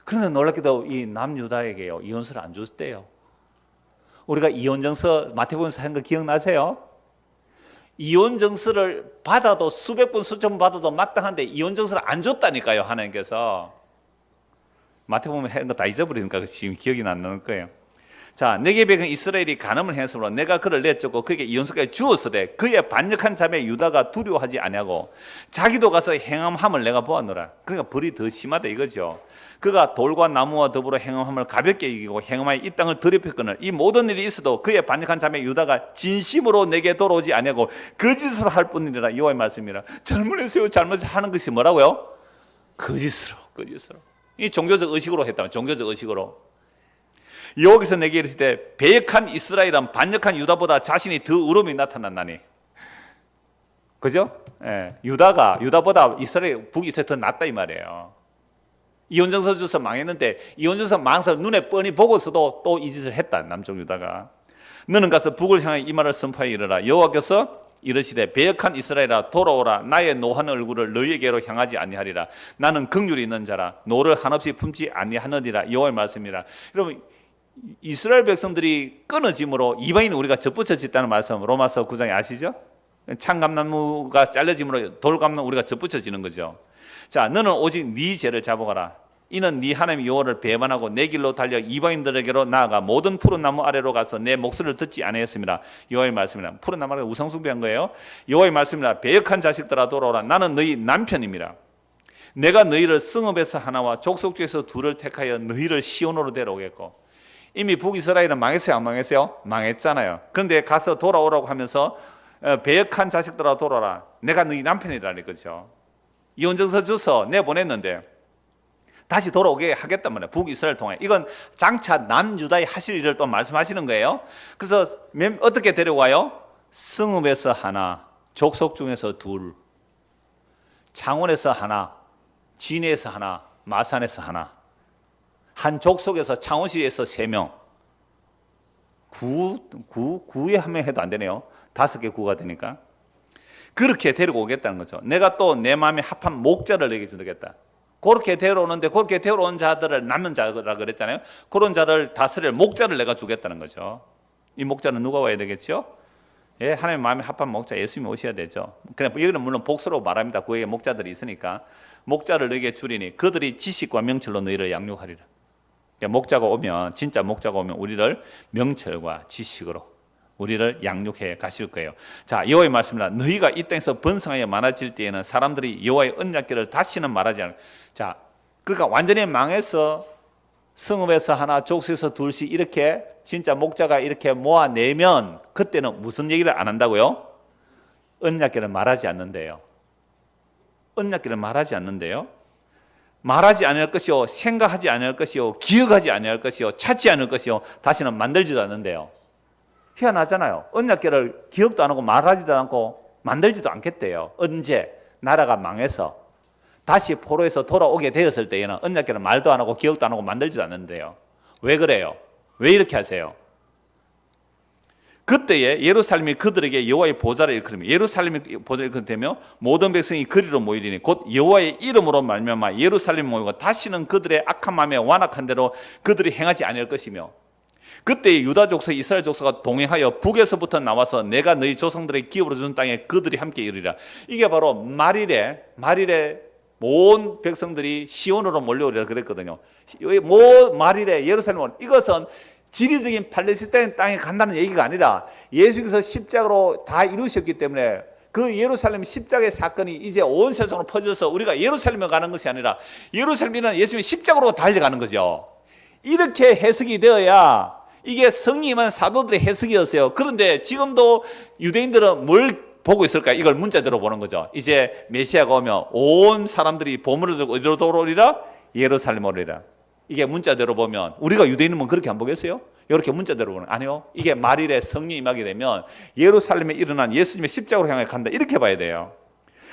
그런데 놀랍게도 이 남유다에게요 이혼서를 안 줬대요. 우리가 이혼정서 마태복음에서 한 거 기억나세요? 이혼정서를 받아도 수백 번 수천 번 받아도 마땅한데 이혼정서를 안 줬다니까요. 하나님께서. 마태복음에 한 거 다 잊어버리니까 지금 기억이 안 나는 거예요. 자, 내게 배역한 이스라엘이 간음을 행했으므로 내가 그를 내쫓고 그에게 이혼서까지 주었으되 그의 반역한 자매 유다가 두려워하지 아니하고 자기도 가서 행함함을 내가 보았노라. 그러니까 벌이 더 심하다 이거죠. 그가 돌과 나무와 더불어 행함함을 가볍게 이기고 행함하여 이 땅을 더럽혔거늘 이 모든 일이 있어도 그의 반역한 자매 유다가 진심으로 내게 돌아오지 아니하고 거짓으로 할 뿐이라. 여호와의 말씀이라. 잘못했어요. 잘못하는 것이 뭐라고요? 거짓으로. 이 종교적 의식으로 했다. 종교적 의식으로. 여기서 내게 이르시되 배역한 이스라엘은 반역한 유다보다 자신이 더 의로움이 나타났나니. 그죠? 예, 유다보다 북이스라엘 더 낫다 이 말이에요. 이혼정서 줘서 망했는데 이혼정서 망해서 눈에 뻔히 보고서도 또 이 짓을 했다. 남쪽 유다가. 너는 가서 북을 향하여 이 말을 선포하여 이르라. 여호와께서 이르시되 배역한 이스라엘아 돌아오라. 나의 노한 얼굴을 너희에게로 향하지 아니하리라. 나는 긍휼이 있는 자라. 노를 한없이 품지 아니하느니라. 여호와의 말씀이라. 여러분 이스라엘 백성들이 끊어짐으로 이방인 우리가 접붙여졌다는 말씀 로마서 9장에 아시죠? 창감나무가 잘려짐으로 돌감나무 우리가 접붙여지는 거죠. 자, 너는 오직 네 죄를 잡아가라. 이는 네 하나님 여호와를 배반하고 내 길로 달려 이방인들에게로 나아가 모든 푸른 나무 아래로 가서 내 목소리를 듣지 아니했습니다. 여호와의 말씀이라. 푸른 나무 아래 우상숭배한 거예요. 여호와의 말씀이라. 배역한 자식들아 돌아오라. 나는 너희 남편입니다. 내가 너희를 성읍에서 하나와 족속 중에서 둘을 택하여 너희를 시온으로 데려오겠고. 이미 북이스라엘은 망했어요, 안 망했어요? 망했잖아요. 그런데 가서 돌아오라고 하면서 배역한 자식들아 돌아라. 내가 너희 남편이라는 거죠. 이혼정서 줘서 내보냈는데 다시 돌아오게 하겠단 말이에요. 북이스라엘 통해. 이건 장차 남유다에 하실 일을 또 말씀하시는 거예요. 그래서 어떻게 데려와요? 성읍에서 하나, 족속 중에서 둘, 창원에서 하나, 진해에서 하나, 마산에서 하나. 한 족속에서 창원시에서 3명. 구에 한 명 해도 안 되네요. 5개 구가 되니까. 그렇게 데리고 오겠다는 거죠. 내가 또 내 마음에 합한 목자를 내게 주겠다. 그렇게 데려오는데 그렇게 데려온 자들을 남는 자라 그랬잖아요. 그런 자를 다스릴 목자를 내가 주겠다는 거죠. 이 목자는 누가 와야 되겠죠? 예, 하나님 마음에 합한 목자 예수님이 오셔야 되죠. 그냥 여기는 물론 복수로 말합니다. 그에게 목자들이 있으니까 목자를 너에게 주리니 그들이 지식과 명철로 너희를 양육하리라. 그러니까 목자가 오면 진짜 목자가 오면 우리를 명철과 지식으로 우리를 양육해 가실 거예요. 자, 여호와의 말씀입니다. 너희가 이 땅에서 번성하여 많아질 때에는 사람들이 여호와의 언약궤를 다시는 말하지 않을. 자, 그러니까 완전히 망해서 성읍에서 하나, 족속에서 둘씩 이렇게 진짜 목자가 이렇게 모아내면 그때는 무슨 얘기를 안 한다고요? 언약궤를 말하지 않는데요. 언약궤를 말하지 않는데요. 말하지 않을 것이요, 생각하지 않을 것이요, 기억하지 않을 것이요, 찾지 않을 것이요, 다시는 만들지도 않는데요. 희한하잖아요. 언약궤를 기억도 안 하고 말하지도 않고 만들지도 않겠대요. 언제? 나라가 망해서 다시 포로에서 돌아오게 되었을 때에는 언약궤는 말도 안 하고 기억도 안 하고 만들지도 않는데요. 왜 그래요? 왜 이렇게 하세요? 그때에 예루살렘이 그들에게 여호와의 보좌를 일컬으며 예루살렘이 보좌를 일컬으며 모든 백성이 그리로 모이리니 곧 여호와의 이름으로 말미암아 예루살렘 모이고 다시는 그들의 악한 마음에 완악한 대로 그들이 행하지 않을 것이며 그때 유다 족속 이스라엘 족속과 동행하여 북에서부터 나와서 내가 너희 조상들의 기업으로 준 땅에 그들이 함께 이르리라. 이게 바로 말일에 온 백성들이 시온으로 몰려오리라 그랬거든요. 말일에 예루살렘 이것은 지리적인 팔레스타인 땅에 간다는 얘기가 아니라 예수께서 십자가로 다 이루셨기 때문에 그 예루살렘 십자가의 사건이 이제 온 세상으로 퍼져서 우리가 예루살렘에 가는 것이 아니라 예루살렘은 예수님의 십자가로 달려가는 거죠. 이렇게 해석이 되어야 이게 성령임한 사도들의 해석이었어요. 그런데 지금도 유대인들은 뭘 보고 있을까? 이걸 문자대로 보는 거죠. 이제 메시아가 오면 온 사람들이 보물을 들고 어디로 돌아오리라? 예루살렘으로 오리라. 이게 문자대로 보면 우리가 유대인은 그렇게 안 보겠어요? 이렇게 문자대로 보는 아니요. 이게 말일에 성령이 임하게 되면 예루살렘에 일어난 예수님의 십자가로 향해 간다. 이렇게 봐야 돼요.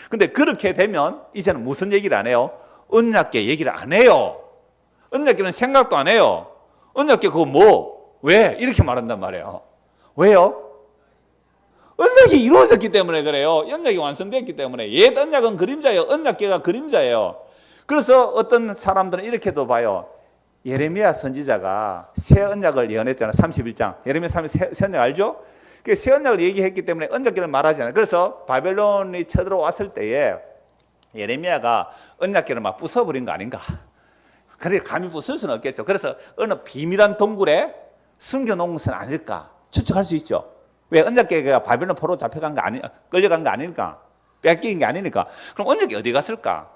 근데 그렇게 되면 이제는 무슨 얘기를 안 해요? 언약궤 얘기를 안 해요. 언약궤는 생각도 안 해요. 언약궤 그거 뭐? 왜? 이렇게 말한단 말이에요. 왜요? 언약이 이루어졌기 때문에 그래요. 언약이 완성됐기 때문에. 옛 언약은 그림자예요. 언약궤가 그림자예요. 그래서 어떤 사람들은 이렇게도 봐요. 예레미야 선지자가 새 언약을 예언했잖아요. 31장. 예레미야 31장 새 언약 알죠? 그 새 언약을 얘기했기 때문에 언약궤를 말하잖아요. 그래서 바벨론이 쳐들어왔을 때에 예레미야가 언약궤를 막 부숴버린 거 아닌가? 그래 감히 부술 수는 없겠죠. 그래서 어느 비밀한 동굴에 숨겨놓은 것은 아닐까 추측할 수 있죠. 왜? 언약궤가 바벨론 포로 잡혀간 거 끌려간 거 아니니까, 뺏긴 게 아니니까. 그럼 언약궤 어디 갔을까?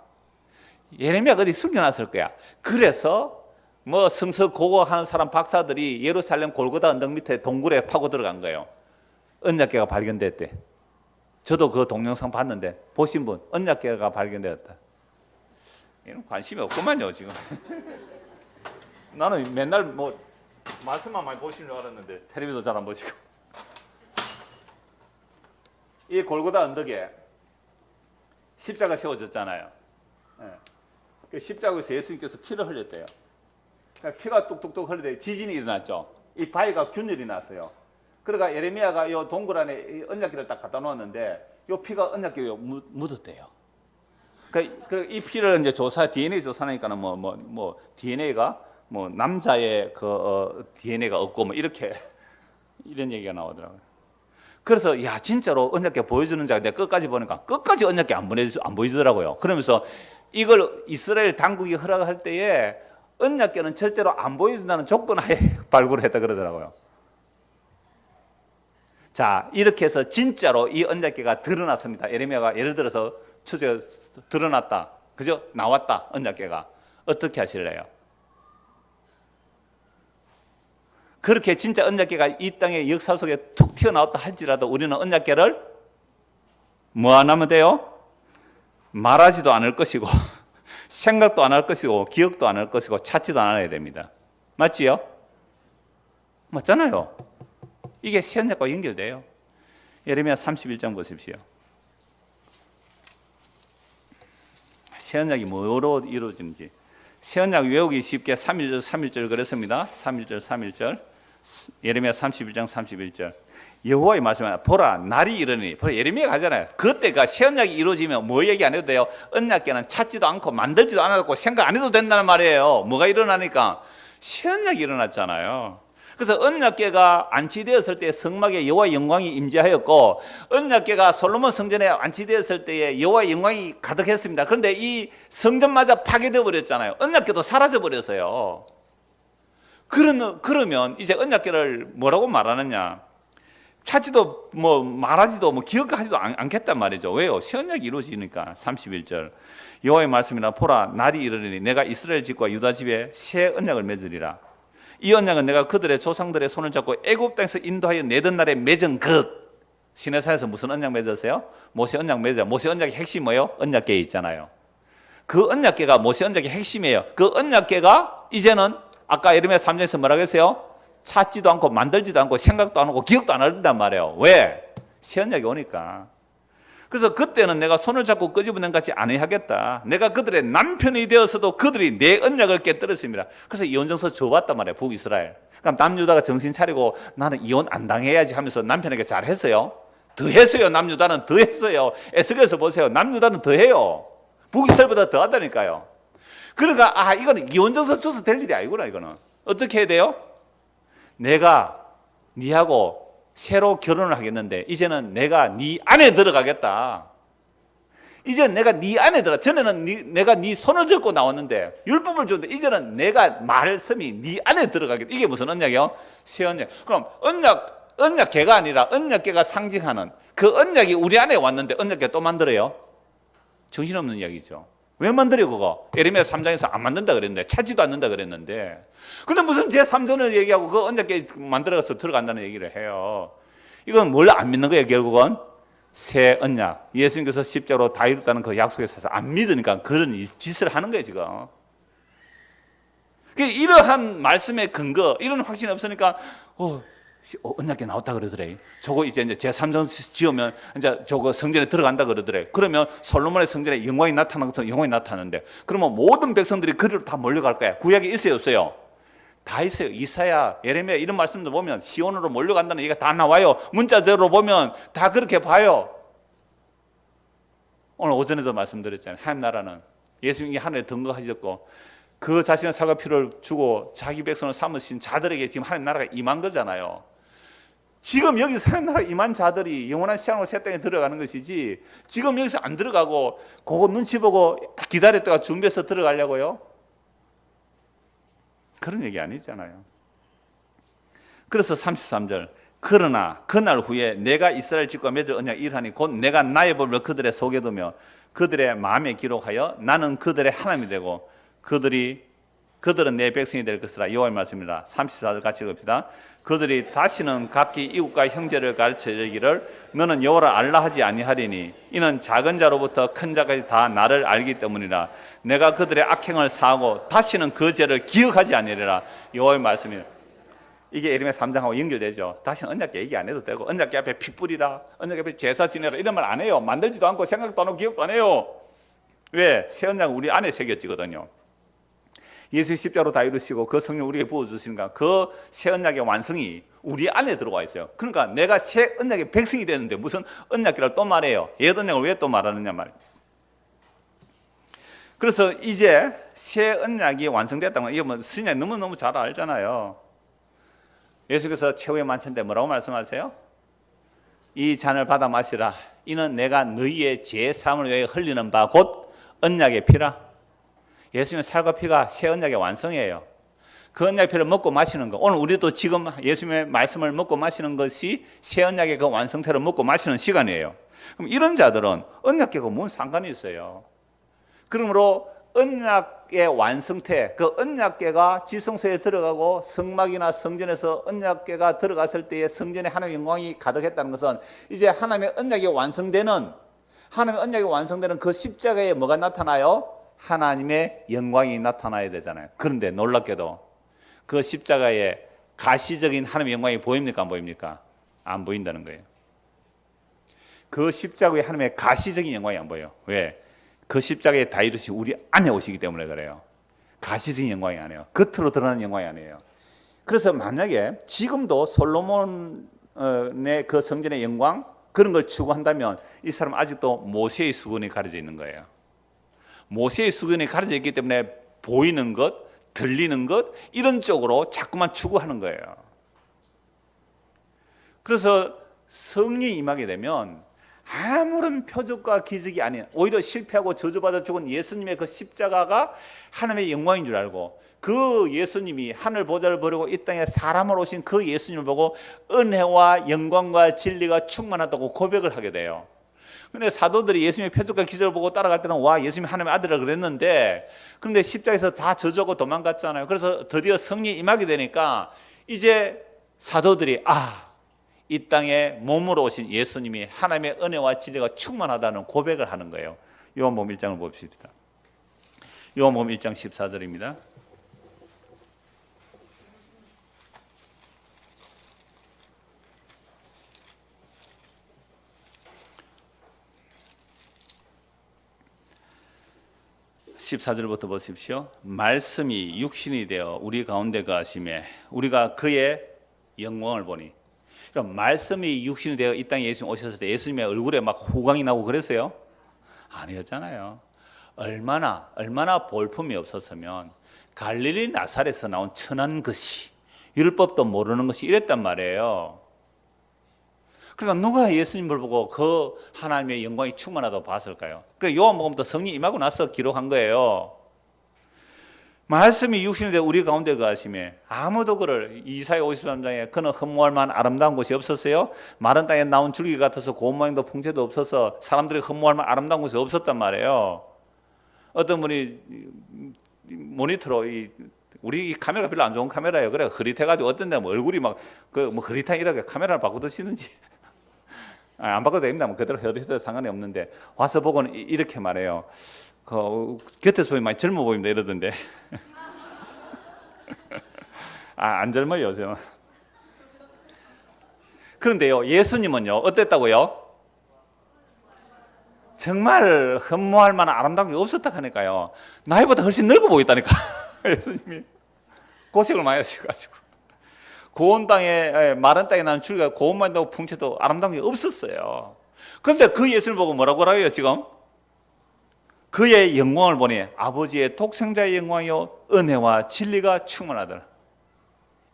예레미야가 어디 숨겨놨을 거야. 그래서 뭐 성서 고고하는 사람 박사들이 예루살렘 골고다 언덕 밑에 동굴에 파고 들어간 거예요. 언약궤가 발견됐대. 저도 그 동영상 봤는데 보신 분 언약궤가 발견되었다. 이런 관심이 없구만요 지금. 나는 맨날 뭐 말씀만 많이 보시는 줄 알았는데 텔레비도 잘 안 보시고. 이 골고다 언덕에 십자가 세워졌잖아요. 그 십자가에서 예수님께서 피를 흘렸대요. 피가 뚝뚝뚝 흘리되 지진이 일어났죠. 이 바위가 균열이 났어요. 그러니까 예레미야가 이 동굴 안에 언약궤를 딱 갖다 놓았는데 이 피가 언약궤에 묻었대요. 이 피를 이제 DNA 조사하니까는 DNA가 남자의 DNA가 없고 이렇게 이런 얘기가 나오더라고요. 그래서 야 진짜로 언약궤 보여주는 자가 내가 끝까지 보니까 끝까지 언약궤 안 보여주더라고요. 그러면서 이걸 이스라엘 당국이 허락할 때에 언약궤는 절대로 안 보여준다는 조건하에 발굴을 했다 그러더라고요. 자 이렇게 해서 진짜로 이 언약궤가 드러났습니다. 예레미야가 예를 들어서 추적 드러났다, 그죠? 나왔다 언약궤가. 어떻게 하실래요? 그렇게 진짜 언약궤가 이 땅의 역사 속에 툭 튀어나왔다 할지라도 우리는 언약궤를 뭐 안 하면 돼요? 말하지도 않을 것이고 생각도 안 할 것이고 기억도 안 할 것이고 찾지도 않아야 됩니다. 맞지요? 맞잖아요. 이게 새 언약과 연결돼요. 예레미야 31장 보십시오. 새 언약이 뭐로 이루어지는지. 새 언약 외우기 쉽게 3.1절 그랬습니다. 3.1절 예레미야 31장 31절 여호와의 말씀은 보라 날이 이르니. 보라 예레미야가 하잖아요. 그때가 새 언약이 이루어지면 뭐 얘기 안 해도 돼요. 언약궤는 찾지도 않고 만들지도 않았고 생각 안 해도 된다는 말이에요. 뭐가 일어나니까 새 언약이 일어났잖아요. 그래서 언약궤가 안치되었을 때 성막에 여호와의 영광이 임재하였고, 언약궤가 솔로몬 성전에 안치되었을 때에 여호와의 영광이 가득했습니다. 그런데 이 성전마저 파괴되어 버렸잖아요. 언약궤도 사라져 버렸어요. 그러면 이제 언약궤를 뭐라고 말하느냐? 찾지도 말하지도 기억하지도 않겠단 말이죠. 왜요? 새 언약이 이루어지니까. 31절 여호와의 말씀이라. 보라, 날이 이르리니 내가 이스라엘 집과 유다 집에 새 언약을 맺으리라. 이 언약은 내가 그들의 조상들의 손을 잡고 애굽 땅에서 인도하여 내던 날에 맺은 것. 시내산에서 무슨 언약 맺었어요? 모세 언약 맺어요. 모세 언약의 핵심이 뭐예요? 언약궤에 있잖아요. 그 언약궤가 모세 언약의 핵심이에요. 그 언약궤가 이제는 아까 예레미야 3장에서 뭐라고 했어요? 찾지도 않고 만들지도 않고 생각도 안 하고 기억도 안 한단 말이에요. 왜? 새 언약이 오니까. 그래서 그때는 내가 손을 잡고 끄집어낸 같이 안 하겠다. 내가 그들의 남편이 되어서도 그들이 내 언약을 깨뜨렸습니다. 그래서 이혼정서 줘봤단 말이에요. 북이스라엘. 그럼 남유다가 정신 차리고 나는 이혼 안 당해야지 하면서 남편에게 잘했어요. 더 했어요. 남유다는 더 했어요. 에스겔에서 보세요. 남유다는 더 해요. 북이스라엘보다 더 한다니까요. 그러니까 이거는 이혼정서 줘서 될 일이 아니구나. 이거는 어떻게 해야 돼요? 내가 니하고 새로 결혼을 하겠는데 이제는 내가 네 안에 들어가겠다. 이제 내가 네 안에 들어가. 전에는 내가 네 손을 잡고 나왔는데 율법을 줬는데 이제는 내가 말씀이 네 안에 들어가겠다. 이게 무슨 언약이요? 새 언약. 그럼 언약궤가 아니라 언약궤가 상징하는 그 언약이 우리 안에 왔는데 언약궤 또 만들어요? 정신없는 이야기죠. 왜 만들어요 그거? 예레미야 3장에서 안 만든다 그랬는데, 찾지도 않는다 그랬는데, 근데 무슨 제3전을 얘기하고 그 언약궤 만들어서 들어간다는 얘기를 해요. 이건 뭘 안 믿는 거예요 결국은? 새 언약. 예수님께서 십자가로 다 이뤘다는 그 약속에 있어서 안 믿으니까 그런 짓을 하는 거예요 지금. 이러한 말씀의 근거, 이런 확신이 없으니까 언약궤 나왔다 그러더래. 저거 이제 제3전 지으면 이제 저거 성전에 들어간다 그러더래. 그러면 솔로몬의 성전에 영광이 나타나는 것처럼 영광이 나타나는데, 그러면 모든 백성들이 그리로 다 몰려갈 거야. 구약에 있어요 없어요? 다 있어요. 이사야, 예레미야 이런 말씀들 보면 시온으로 몰려간다는 얘기가 다 나와요. 문자대로 보면 다 그렇게 봐요. 오늘 오전에도 말씀드렸잖아요. 하나님 나라는 예수님이 하늘에 등극하셨고 그 자신의 살과 피를 주고 자기 백성을 삼으신 자들에게 지금 하나님 나라가 임한 거잖아요. 지금 여기서 하나님 나라가 임한 자들이 영원한 시간으로 새 땅에 들어가는 것이지, 지금 여기서 안 들어가고 그거 눈치 보고 기다렸다가 준비해서 들어가려고요? 그런 얘기 아니잖아요. 그래서 33절 그러나 그날 후에 내가 이스라엘 집과 맺을 언약 일하니 곧 내가 나의 법을 그들의 속에 두며 그들의 마음에 기록하여 나는 그들의 하나님이 되고 그들은 내 백성이 될 것이라. 여호와의 말씀이라. 34절 같이 읽읍시다. 그들이 다시는 각기 이웃과 형제를 가르쳐 이르기를 너는 여호와를 알라 하지 아니하리니 이는 작은 자로부터 큰 자까지 다 나를 알기 때문이라. 내가 그들의 악행을 사하고 다시는 그 죄를 기억하지 아니하리라. 여호와의 말씀이라. 이게 예레미야 3장하고 연결되죠. 다시는 언약궤 얘기 안 해도 되고, 언약궤 앞에 피 뿌리라, 언약궤 앞에 제사 지내라 이런 말 안 해요. 만들지도 않고 생각도 안 하고 기억도 안 해요. 왜? 새 언약은 우리 안에 새겨지거든요. 예수 십자가로 다 이루시고 그 성령 우리에게 부어주시니까 그 새 언약의 완성이 우리 안에 들어와 있어요. 그러니까 내가 새 언약의 백성이 되는데 무슨 언약궤를 또 말해요. 옛 언약을 왜 또 말하느냐 말이에요. 그래서 이제 새 언약이 완성됐다는 거, 이거 스님이 너무너무 잘 알잖아요. 예수께서 최후의 만찬 때 뭐라고 말씀하세요? 이 잔을 받아 마시라. 이는 내가 너희의 죄 사함을 위하여 흘리는 바 곧 언약의 피라. 예수님의 살과 피가 새 언약의 완성이에요. 그 언약의 피를 먹고 마시는 거. 오늘 우리도 지금 예수님의 말씀을 먹고 마시는 것이 새 언약의 그 완성태를 먹고 마시는 시간이에요. 그럼 이런 자들은 언약궤가 뭔 상관이 있어요? 그러므로 언약의 완성태, 그 언약궤가 지성소에 들어가고 성막이나 성전에서 언약궤가 들어갔을 때에 성전에 하나님의 영광이 가득했다는 것은 이제 하나님의 언약이 완성되는, 하나님의 언약이 완성되는 그 십자가에 뭐가 나타나요? 하나님의 영광이 나타나야 되잖아요. 그런데 놀랍게도 그 십자가에 가시적인 하나님의 영광이 보입니까? 안 보입니까? 안 보인다는 거예요. 그 십자가에 하나님의 가시적인 영광이 안 보여요. 왜? 그 십자가에 다 이루시 우리 안에 오시기 때문에 그래요. 가시적인 영광이 아니에요. 겉으로 드러나는 영광이 아니에요. 그래서 만약에 지금도 솔로몬의 그 성전의 영광 그런 걸 추구한다면 이 사람은 아직도 모세의 수건이 가려져 있는 거예요. 모세의 수건이 가려져 있기 때문에 보이는 것, 들리는 것 이런 쪽으로 자꾸만 추구하는 거예요. 그래서 성령이 임하게 되면 아무런 표적과 기적이 아닌 오히려 실패하고 저주받아 죽은 예수님의 그 십자가가 하나님의 영광인 줄 알고 그 예수님이 하늘 보좌를 버리고 이 땅에 사람으로 오신 그 예수님을 보고 은혜와 영광과 진리가 충만하다고 고백을 하게 돼요. 근데 사도들이 예수님의 표적과 기적을 보고 따라갈 때는 와, 예수님이 하나님의 아들이라 그랬는데, 그런데 십자가에서 다 저주하고 도망갔잖아요. 그래서 드디어 성령이 임하게 되니까 이제 사도들이 이 땅에 몸으로 오신 예수님이 하나님의 은혜와 진리가 충만하다는 고백을 하는 거예요. 요한복음 1장을 봅시다. 요한복음 1장 14절입니다. (14절부터) 보십시오. 말씀이 육신이 되어 우리 가운데 거하심에 우리가 그의 영광을 보니. 그럼 말씀이 육신이 되어 이 땅에 예수님 오셨을 때 예수님의 얼굴에 막 후광이 나고 그랬어요? 아니었잖아요. 얼마나 볼품이 없었으면 갈릴리 나사렛에서 나온 천한 것이, 율법도 모르는 것이 이랬단 말이에요. 그러니까 누가 예수님을 보고 그 하나님의 영광이 충만하다고 봤을까요? 그러니까 요한복음도 성령 임하고 나서 기록한 거예요. 말씀이 육신이 되어 우리 가운데 거하심에 아무도 그를, 이사야 53장에 그는 흠모할 만한 아름다운 곳이 없었어요. 마른 땅에 나온 줄기 같아서 고운 모양도 풍채도 없어서 사람들이 흠모할 만한 아름다운 곳이 없었단 말이에요. 어떤 분이 모니터로 우리 이 카메라가 별로 안 좋은 카메라예요. 그래 흐릿해가지고 어떤 데 뭐 얼굴이 막 흐릿하게 이렇게 카메라를 바꾸듯이는지 안 바꿔도 됩니다. 그대로 해도 상관이 없는데 와서 보고는 이렇게 말해요. 곁에서 보면 많이 젊어 보입니다 이러던데. 안 젊어요 요즘. 그런데요, 예수님은요 어땠다고요? 정말 흠모할 만한 아름다운 게 없었다 하니까요. 나이보다 훨씬 늙어 보였다니까. 예수님이 고생을 많이 하셔가지고 고운 땅에, 마른 땅에 난 줄기가 고운만 나고 풍채도 아름다운 게 없었어요. 그런데 그 예수를 보고 뭐라고 하래요 지금? 그의 영광을 보니 아버지의 독생자의 영광이요 은혜와 진리가 충만하더라.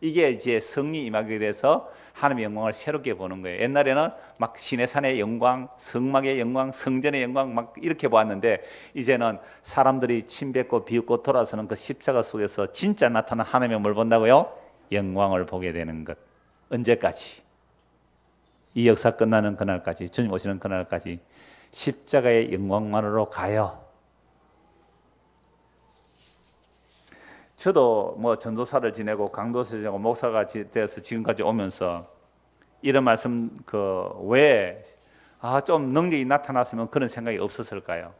이게 이제 성령이 임하게 돼서 하나님의 영광을 새롭게 보는 거예요. 옛날에는 막 시내산의 영광, 성막의 영광, 성전의 영광 막 이렇게 보았는데 이제는 사람들이 침뱉고 비웃고 돌아서는 그 십자가 속에서 진짜 나타난 하나님의 뭘 본다고요? 영광을 보게 되는 것. 언제까지? 이 역사 끝나는 그날까지, 주님 오시는 그날까지 십자가의 영광만으로 가요. 저도 뭐 전도사를 지내고 강도사를 지내고 목사가 되어서 지금까지 오면서 이런 말씀 왜 좀 능력이 나타났으면 그런 생각이 없었을까요?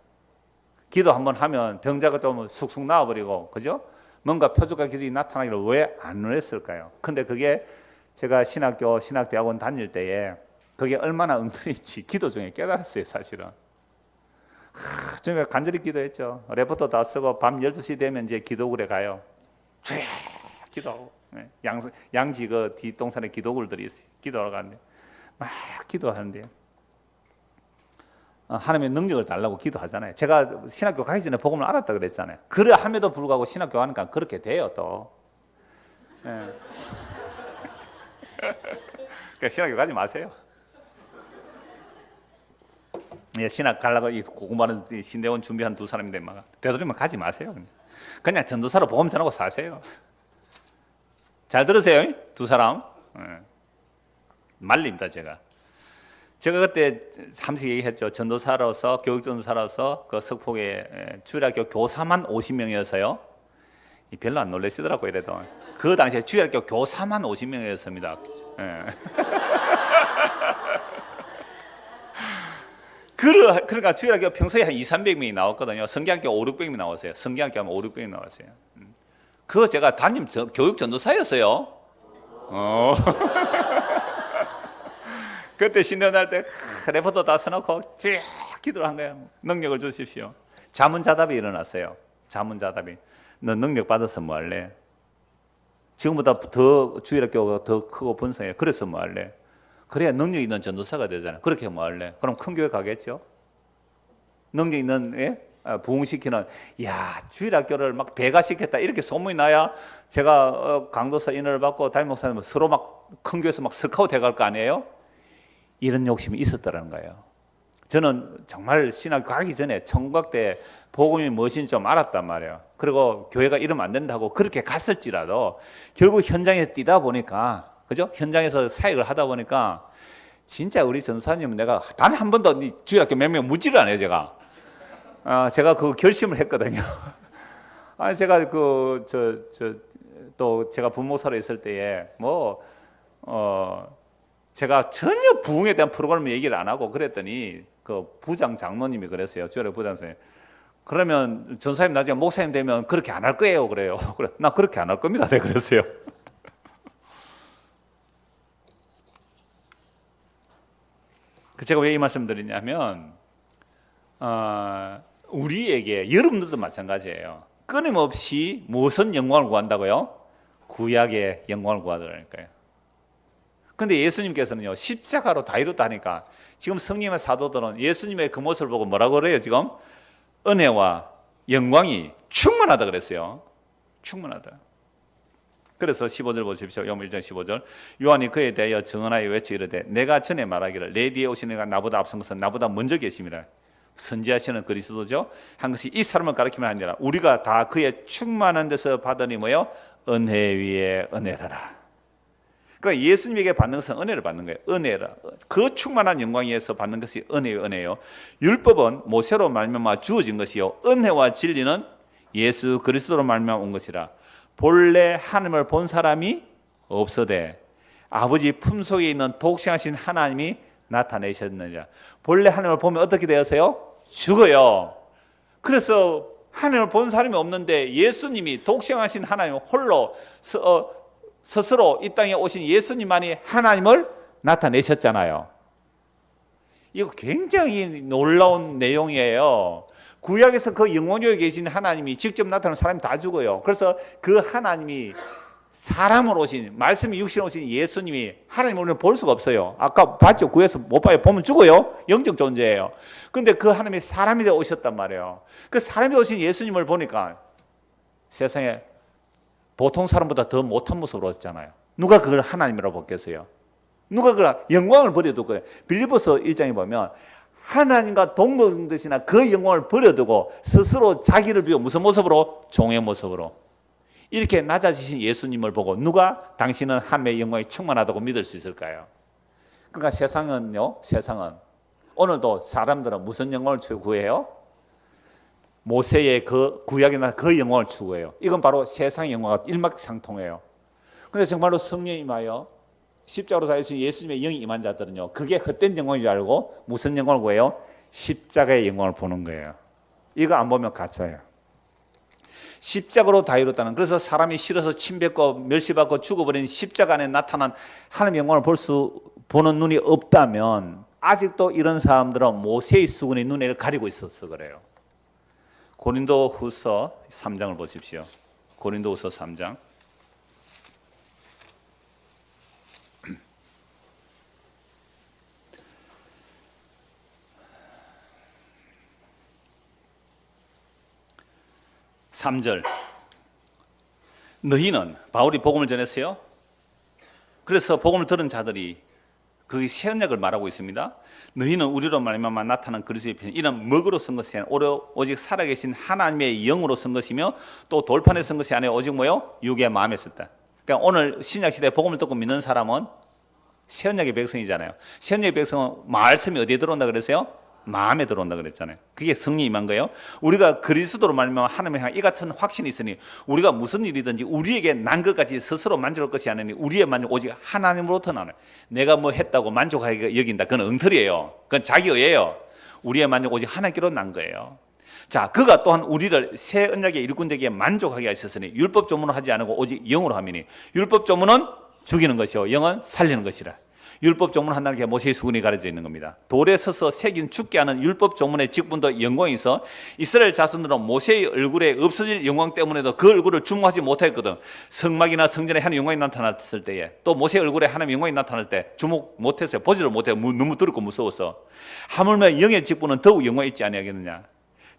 기도 한번 하면 병자가 좀 쑥쑥 나와버리고, 그죠? 뭔가 표적과 기적이 나타나기를 왜 안 했을까요? 근데 그게 제가 신학대학원 다닐 때에 그게 얼마나 엉터리인지 기도 중에 깨달았어요 사실은. 제가 간절히 기도했죠. 레포터 다 쓰고 밤 12시 되면 이제 기도굴에 가요. 기도하고 양지 그 뒷동산에 기도굴들이 있어요. 기도하러 가는데 막 기도하는데 하나님의 능력을 달라고 기도하잖아요. 제가 신학교 가기 전에 복음을 알았다 그랬잖아요. 그래 함에도 불구하고 신학교 가니까 그렇게 돼요 또. 그러니까 신학교 가지 마세요. 신학 가려고 고구마는 신대원 준비한 두 사람인데 막 되도록이면 가지 마세요. 그냥 전도사로 복음 전하고 사세요. 잘 들으세요 두 사람. 말립니다 제가 그때 잠시 얘기했죠. 전도사로서 교육전도사로서 그 석폭에 주일학교 교사만 50명이어서요 별로 안 놀라시더라고요. 이래도 그 당시에 주일학교 교사만 50명이었습니다. 그러니까 주일학교 평소에 한 200~300명이 나왔거든요. 성경학교 500~600명이 나왔어요. 성경학교 하면 500~600명이 나왔어요. 그거 제가 담임 교육 전도사였어요. 그때 신대원 할 때 레포터 다 써놓고 쭉 기도를 한 거예요. 능력을 주십시오. 자문자답이 일어났어요. 자문자답이 너 능력 받아서 뭐 할래? 지금보다 더 주일학교가 더 크고 번성해. 그래서 뭐 할래? 그래야 능력 있는 전도사가 되잖아요. 그렇게 뭐 할래? 그럼 큰 교회 가겠죠? 능력 있는 부흥시키는, 이야, 주일학교를 막 배가시켰다 이렇게 소문이 나야 제가 강도사 인을 받고 담임 목사님 서로 막 큰 교회에서 막 스카우트 해갈 거 아니에요? 이런 욕심이 있었더라는 거예요. 저는 정말 신학 가기 전에 청각 때 복음이 무엇인지 좀 알았단 말이에요. 그리고 교회가 이러면 안 된다고 그렇게 갔을지라도 결국 현장에 뛰다 보니까, 그죠? 현장에서 사역을 하다 보니까 진짜 우리 전사님은 내가 단 한 번도 주일학교 몇 명 묻지를 않아요, 제가. 제가 그 결심을 했거든요. 제가 또 제가 부목사로 있을 때에 제가 전혀 부흥에 대한 프로그램을 얘기를 안 하고 그랬더니 그 부장 장로님이 그랬어요. 주일학교 부장 선생님. 그러면 전사님 나중에 목사님 되면 그렇게 안 할 거예요, 그래요. 그래, 나 그렇게 안 할 겁니다, 네, 그랬어요. 제가 왜 이 말씀 드리냐면, 우리에게, 여러분들도 마찬가지예요. 끊임없이 무슨 영광을 구한다고요? 구약의 영광을 구하더라니까요. 근데 예수님께서는요, 십자가로 다 이뤘다니까. 지금 성령의 사도들은 예수님의 그 모습을 보고 뭐라고 그래요, 지금? 은혜와 영광이 충만하다 그랬어요. 충만하다. 그래서 15절 보십시오. 요한 1장 15절. 요한이 그에 대하여 증언하여 외쳐 이르되 내가 전에 말하기를 내 뒤에 오신 이가 나보다 앞선 것은 나보다 먼저 계심이라. 선지하시는 그리스도죠. 한 것이 이 사람을 가리키면 아니라 우리가 다 그의 충만한 데서 받으니 뭐요? 은혜 위에 은혜라라. 그러니까 예수님에게 받는 것은 은혜를 받는 거예요. 은혜라. 그 충만한 영광에서 받는 것이 은혜예요. 율법은 모세로 말미암아 주어진 것이요. 은혜와 진리는 예수 그리스도로 말미암아 온 것이라. 본래 하나님을 본 사람이 없어되 아버지 품속에 있는 독생하신 하나님이 나타내셨느니라. 본래 하나님을 보면 어떻게 되었어요? 죽어요. 그래서 하나님을 본 사람이 없는데 예수님이 독생하신 하나님 홀로 스스로 이 땅에 오신 예수님만이 하나님을 나타내셨잖아요. 이거 굉장히 놀라운 내용이에요. 구약에서 그 영원히 계신 하나님이 직접 나타나는 사람이 다 죽어요. 그래서 그 하나님이 사람으로 오신, 말씀이 육신으로 오신 예수님이 하나님을 우리는 볼 수가 없어요. 아까 봤죠? 구약에서 못 봐요. 보면 죽어요. 영적 존재예요. 그런데 그 하나님이 사람이 되어 오셨단 말이에요. 그 사람이 되어 오신 예수님을 보니까 세상에 보통 사람보다 더 못한 모습으로 오셨잖아요. 누가 그걸 하나님이라고 보겠어요? 누가 그걸 영광을 버려두고, 빌립보서 1장에 보면 하나님과 동등듯이나 그 영광을 버려두고 스스로 자기를 비워 무슨 모습으로? 종의 모습으로. 이렇게 낮아지신 예수님을 보고 누가 당신은 하나님의 영광이 충만하다고 믿을 수 있을까요? 그러니까 세상은 오늘도 사람들은 무슨 영광을 추구해요? 모세의 그 구약이나 그 영광을 추구해요. 이건 바로 세상의 영광과 일맥상통해요. 그런데 정말로 성령이 임하여 십자가로 살리신 예수님의 영이 임한 자들은요, 그게 헛된 영광인 줄 알고 무슨 영광을 구해요? 십자가의 영광을 보는 거예요. 이거 안 보면 가짜예요. 십자가로 다 이뤘다는, 그래서 사람이 싫어서 침뱉고 멸시받고 죽어버린 십자가 안에 나타난 하나님의 영광을 보는 눈이 없다면 아직도 이런 사람들은 모세의 수군의 눈을 가리고 있어서 그래요. 고린도후서 3장을 보십시오. 고린도후서 3장. (3절) 너희는, 바울이 복음을 전했어요. 그래서 복음을 들은 자들이 그 새 언약을 말하고 있습니다. 너희는 우리로 말미암아 나타난 그리스도의 편, 이는 먹으로 쓴 것이 아니라 오직 살아계신 하나님의 영으로 쓴 것이며 또 돌판에 쓴 것이 아니라 오직 뭐요? 육의 마음에 썼다. 그러니까 오늘 신약 시대에 복음을 듣고 믿는 사람은 새 언약의 백성이잖아요. 새 언약의 백성은 말씀이 어디에 들어온다 그랬어요? 마음에 들어온다 그랬잖아요. 그게 성령이 임한 거예요. 우리가 그리스도로 말미암아 하나님을 향한 이 같은 확신이 있으니 우리가 무슨 일이든지 우리에게 난 것까지 스스로 만족할 것이 아니니 우리의 만족 오직 하나님으로부터 나는. 내가 뭐 했다고 만족하게 여긴다, 그건 엉터리예요. 그건 자기의예요. 우리의 만족 오직 하나님께로 난 거예요. 자, 그가 또한 우리를 새 언약의 일꾼되게 만족하게 하셨으니 율법 조문을 하지 않고 오직 영으로 함이니, 율법 조문은 죽이는 것이요 영은 살리는 것이라. 율법 조문을 한다는 게 모세의 수군이 가려져 있는 겁니다. 돌에 서서 새긴 죽게 하는 율법 조문의 직분도 영광이 있어 이스라엘 자손들은 모세의 얼굴에 없어질 영광 때문에도 그 얼굴을 주목하지 못했거든. 성막이나 성전에 하나님의 영광이 나타났을 때에, 또 모세의 얼굴에 하나님의 영광이 나타날 때 주목 못했어요. 보지를 못해요. 너무 두렵고 무서워서. 하물며 영의 직분은 더욱 영광이 있지 아니하겠느냐.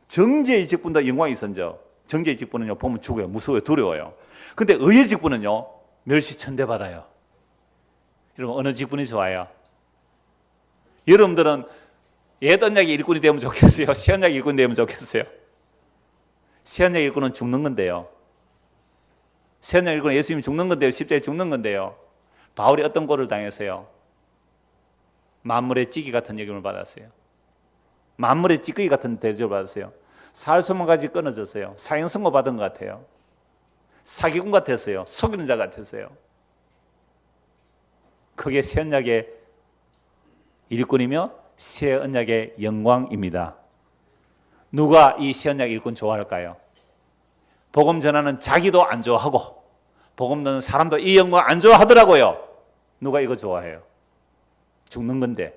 정죄의 직분도 영광이 있었죠. 정죄의 직분은요, 보면 죽어요. 무서워요. 두려워요. 근데 의의 직분은요, 멸시 천대받아요. 여러분, 어느 직분이 좋아요? 여러분들은 옛 언약의 일꾼이 되면 좋겠어요? 새 언약의 일꾼이 되면 좋겠어요? 새 언약의 일꾼은 죽는 건데요. 새 언약의 일꾼은 예수님이 죽는 건데요. 십자가에 죽는 건데요. 바울이 어떤 꼴을 당했어요? 만물의 찌기 같은 여김을 받았어요. 만물의 찌꺼기 같은 대접을 받았어요. 살소문까지 끊어졌어요. 사형선고 받은 것 같아요. 사기꾼 같았어요. 속이는 자 같았어요. 그게 새 언약의 일꾼이며 새 언약의 영광입니다. 누가 이 새 언약 일꾼 좋아할까요? 복음 전하는 자기도 안 좋아하고 복음 듣는 사람도 이 영광 안 좋아하더라고요. 누가 이거 좋아해요? 죽는 건데.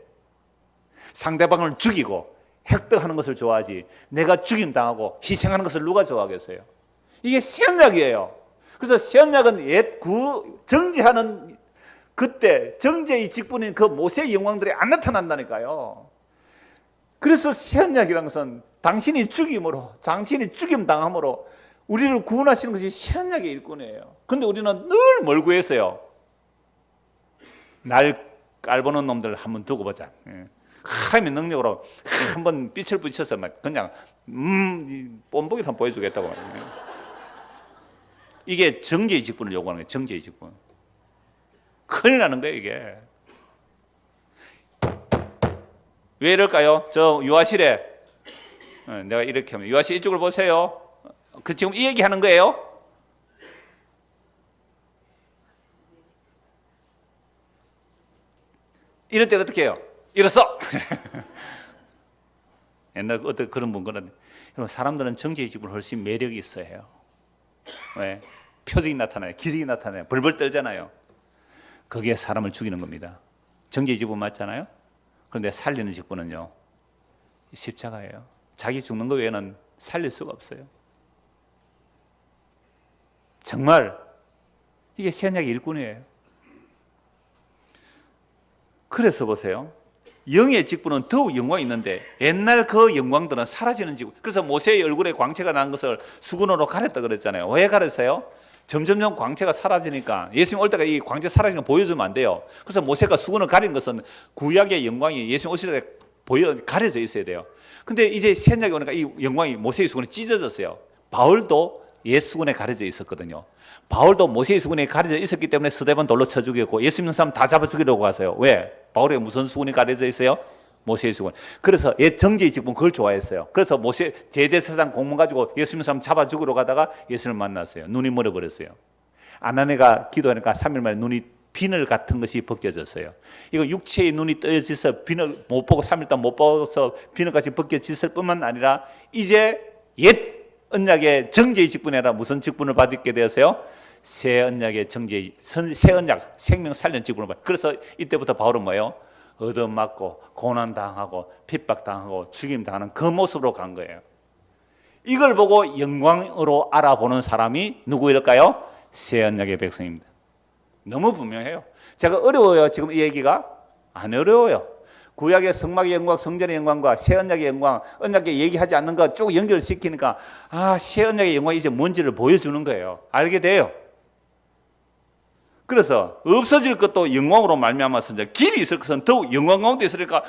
상대방을 죽이고 획득하는 것을 좋아하지 내가 죽임당하고 희생하는 것을 누가 좋아하겠어요? 이게 새 언약이에요. 그래서 새 언약은 옛 정죄하는 그때 정죄의 직분인 그 모세의 영광들이 안 나타난다니까요. 그래서 새 언약이라는 것은 당신이 죽임으로, 당신이 죽임당함으로 우리를 구원하시는 것이 새 언약의 일꾼이에요. 그런데 우리는 늘 뭘 구했어요? 날 깔보는 놈들 한번 두고 보자. 하나님의 능력으로 한번 빛을 붙여서 그냥 뽐보기를 한번 보여주겠다고. 이게 정죄의 직분을 요구하는 거예요. 정죄의 직분. 큰일 나는 거예요, 이게. 왜 이럴까요? 저 유아실에 내가 이렇게 하면 유아실 이쪽을 보세요. 그 지금 이 얘기 하는 거예요? 이럴 때는 어떻게 해요? 일어서! 옛날 어떤 그런 분 그런데 사람들은 정죄의 직분을 훨씬 매력이 있어요. 왜? 표적이 나타나요. 기적이 나타나요. 벌벌 떨잖아요. 그게 사람을 죽이는 겁니다. 정죄의 직분 맞잖아요. 그런데 살리는 직분은요, 십자가예요. 자기 죽는 것 외에는 살릴 수가 없어요. 정말 이게 새 언약의 일꾼이에요. 그래서 보세요. 영의 직분은 더욱 영광이 있는데 옛날 그 영광들은 사라지는 직분. 그래서 모세의 얼굴에 광채가 난 것을 수건으로 가렸다 그랬잖아요. 왜 가렸어요? 점점점 광채가 사라지니까 예수님 올 때가 이 광채 사라지는 거 보여주면 안 돼요. 그래서 모세가 수건을 가린 것은 구약의 영광이 예수님 오실 때 가려져 있어야 돼요. 근데 이제 새 언약에 오니까 이 영광이 모세의 수건에 찢어졌어요. 바울도 옛 수건에 가려져 있었거든요. 바울도 모세의 수건에 가려져 있었기 때문에 스데반 돌로 쳐 죽였고 예수 믿는 사람 다 잡아 죽이려고 하세요. 왜? 바울에 무슨 수건이 가려져 있어요? 모세의 수건. 그래서 옛 정죄의 직분 그걸 좋아했어요. 그래서 모세 제대사상 공문 가지고 예수 믿는 사람 잡아 죽이러 가다가 예수를 만났어요. 눈이 멀어버렸어요. 아나니가 기도하니까 3일 만에 눈이 비늘 같은 것이 벗겨졌어요. 이거 육체의 눈이 떠져서 비늘 못 보고 3일 동안 못 보고서 비늘같이 벗겨졌을 뿐만 아니라 이제 옛 언약의 정죄의 직분이 아니라 무슨 직분을 받게 되었어요? 새 언약의 정죄의 새 언약 생명 살리는 직분을 받아요. 그래서 이때부터 바울은 뭐예요? 얻어맞고 고난당하고 핍박당하고 죽임당하는 그 모습으로 간 거예요. 이걸 보고 영광으로 알아보는 사람이 누구일까요? 새 언약의 백성입니다. 너무 분명해요. 제가 어려워요 지금 이 얘기가? 안 어려워요. 구약의 성막의 영광, 성전의 영광과 새 언약의 영광, 언약에 얘기하지 않는 거 쭉 연결시키니까 새 언약의 영광이 이제 뭔지를 보여주는 거예요. 알게 돼요. 그래서 없어질 것도 영광으로 말미암아서 이제 길이 있을 것은 더욱 영광 가운데 있으니까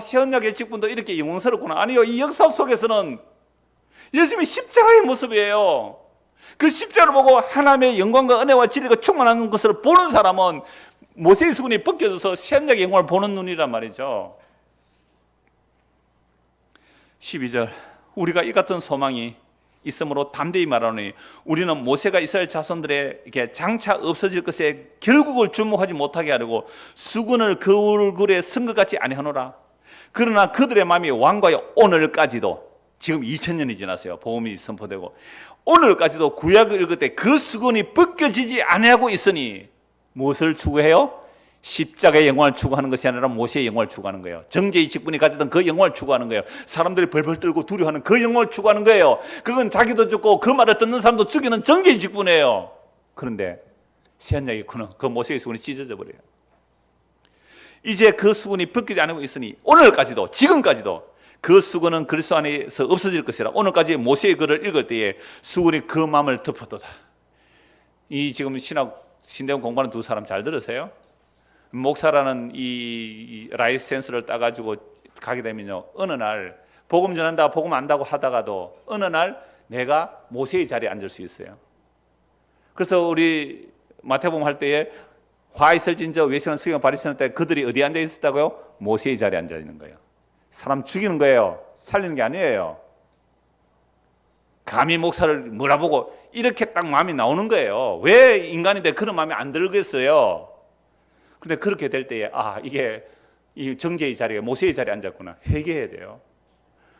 새 언약의 직분도 이렇게 영광스럽구나. 아니요, 이 역사 속에서는 예수님이 십자가의 모습이에요. 그 십자가를 보고 하나님의 영광과 은혜와 진리가 충만한 것을 보는 사람은 모세의 수건이 벗겨져서 새 언약의 영광을 보는 눈이란 말이죠. 12절 우리가 이 같은 소망이 있으므로 담대히 말하노니 우리는 모세가 이스라엘 자손들에게 장차 없어질 것에 결국을 주목하지 못하게 하려고 수건을 그 얼굴에 쓴 것 같지 아니하노라. 그러나 그들의 마음이 왕과의 오늘까지도 지금 2000년이 지났어요. 복음이 선포되고 오늘까지도 구약을 읽을 때 그 수건이 벗겨지지 아니하고 있으니 무엇을 추구해요? 십자가의 영광을 추구하는 것이 아니라 모세의 영광을 추구하는 거예요. 정죄의 직분이 가졌던 그 영광을 추구하는 거예요. 사람들이 벌벌 떨고 두려워하는 그 영광을 추구하는 거예요. 그건 자기도 죽고 그 말을 듣는 사람도 죽이는 정죄의 직분이에요. 그런데 새 언약의 군은 그 모세의 수건이 찢어져 버려요. 이제 그 수건이 벗기지 않고 있으니 오늘까지도 지금까지도 그 수건은 그리스도 안에서 없어질 것이라. 오늘까지 모세의 글을 읽을 때에 수건이 그 마음을 덮어도다. 이 지금 신대원 공부하는 두 사람 잘 들으세요? 목사라는 이 라이센스를 따가지고 가게 되면요, 어느 날 복음 전한다 복음 안다고 하다가도 어느 날 내가 모세의 자리에 앉을 수 있어요. 그래서 우리 마태복음 할 때에 화 있을진 저 외식하는 서기관 바리새인 때 그들이 어디에 앉아 있었다고요? 모세의 자리에 앉아 있는 거예요. 사람 죽이는 거예요. 살리는 게 아니에요. 감히 목사를 몰아보고 이렇게 딱 마음이 나오는 거예요. 왜 인간인데 그런 마음이 안 들겠어요? 근데 그렇게 될 때에 이게 이 정죄의 자리에 모세의 자리에 앉았구나. 회개해야 돼요.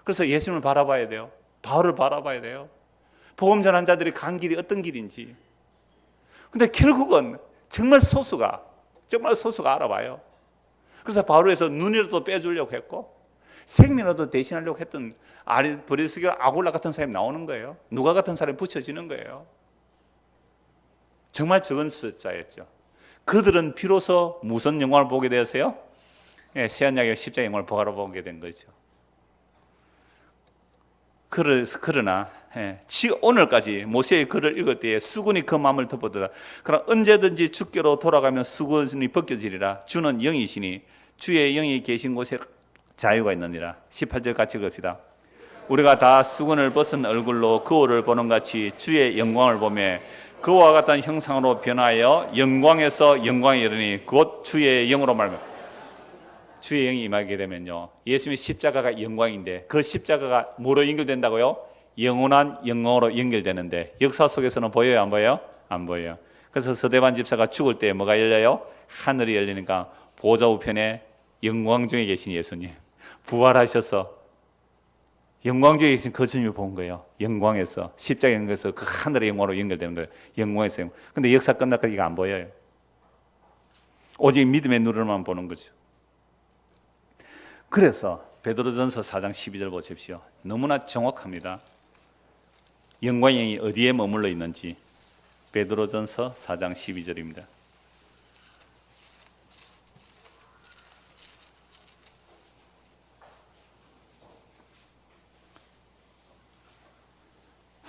그래서 예수님을 바라봐야 돼요. 바울을 바라봐야 돼요. 복음 전한 자들이 간 길이 어떤 길인지. 근데 결국은 정말 소수가 알아봐요. 그래서 바울에서 눈이라도 빼주려고 했고 생명이라도 대신하려고 했던 브리스기와 아굴라 같은 사람이 나오는 거예요. 누가 같은 사람이 붙여지는 거예요. 정말 적은 숫자였죠. 그들은 비로소 무슨 영광을 보게 되었어요? 새언약의 십자가의 영광을 보게 된 거죠. 그러나 오늘까지 모세의 글을 읽을 때에 수군이 그 마음을 덮어두다. 그러나 언제든지 주께로 돌아가면 수군이 벗겨지리라. 주는 영이시니 주의 영이 계신 곳에 자유가 있느니라. 18절 같이 읽읍시다. 우리가 다 수군을 벗은 얼굴로 거울을 보는 같이 주의 영광을 보며 그와 같은 형상으로 변하여 영광에서 영광에 이르니 곧 주의 영으로 말미암아. 주의 영이 임하게 되면요, 예수님의 십자가가 영광인데 그 십자가가 뭐로 연결된다고요? 영원한 영광으로 연결되는데 역사 속에서는 보여요, 안 보여요? 안 보여요. 그래서 서대반 집사가 죽을 때 뭐가 열려요? 하늘이 열리니까 보좌 우편에 영광 중에 계신 예수님 부활하셔서 영광 중에 계신 그 주님을 본 거예요. 영광에서 십자가 연결해서 그 하늘의 영광으로 연결되는 거예요. 영광에서. 근데 역사 끝날까지 이거 안 보여요. 오직 믿음의 눈으로만 보는 거죠. 그래서 베드로전서 4장 12절 보십시오. 너무나 정확합니다. 영광의 영이 어디에 머물러 있는지. 베드로전서 4장 12절입니다.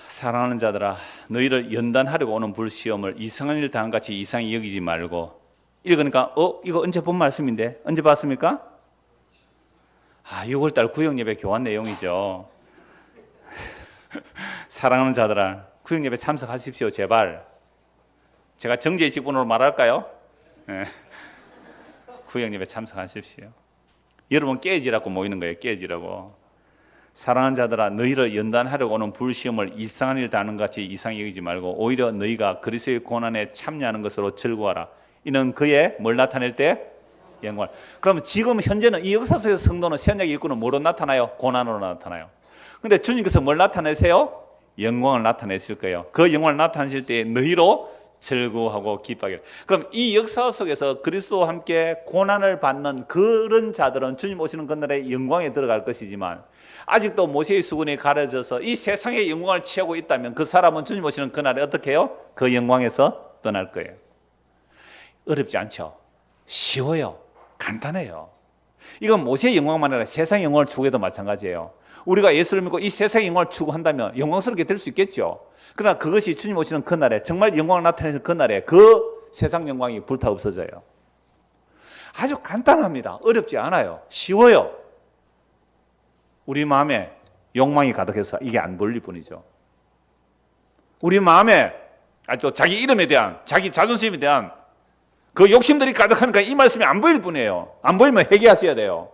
사랑하는 자들아, 너희를 연단하려고 오는 불시험을 이상한 일 당한 같이 이상히 여기지 말고. 읽으니까 이거 언제 본 말씀인데? 언제 봤습니까? 6월달 구역예배 교환 내용이죠. 사랑하는 자들아, 구역예배 참석하십시오, 제발. 제가 정죄의 직분으로 말할까요? 구역예배 참석하십시오. 여러분 깨지라고 모이는 거예요. 깨지라고. 사랑하는 자들아, 너희를 연단하려고 오는 불시험을 이상한 일 당하는 같이 이상히 여기지 말고 오히려 너희가 그리스도의 고난에 참여하는 것으로 즐거워하라. 이는 그의 뭘 나타낼 때? 영광. 그럼 지금 현재는 이 역사 속에서 성도는 새언약 일꾼은 뭐로 나타나요? 고난으로 나타나요. 근데 주님께서 뭘 나타내세요? 영광을 나타내실 거예요. 그 영광을 나타내실 때 너희로 즐거워하고 기뻐하게. 그럼 이 역사 속에서 그리스도와 함께 고난을 받는 그런 자들은 주님 오시는 그날에 영광에 들어갈 것이지만 아직도 모세의 수군이 가려져서 이 세상의 영광을 취하고 있다면 그 사람은 주님 오시는 그날에 어떻게 해요? 그 영광에서 떠날 거예요. 어렵지 않죠? 쉬워요. 간단해요. 이건 모세의 영광만 아니라 세상의 영광을 추구해도 마찬가지예요. 우리가 예수를 믿고 이 세상의 영광을 추구한다면 영광스럽게 될 수 있겠죠. 그러나 그것이 주님 오시는 그날에 정말 영광을 나타내는 그날에 그 세상 영광이 불타 없어져요. 아주 간단합니다. 어렵지 않아요. 쉬워요. 우리 마음에 욕망이 가득해서 이게 안 보일 뿐이죠. 우리 마음에 또 자기 이름에 대한, 자기 자존심에 대한 그 욕심들이 가득하니까 이 말씀이 안 보일 뿐이에요. 안 보이면 회개하셔야 돼요.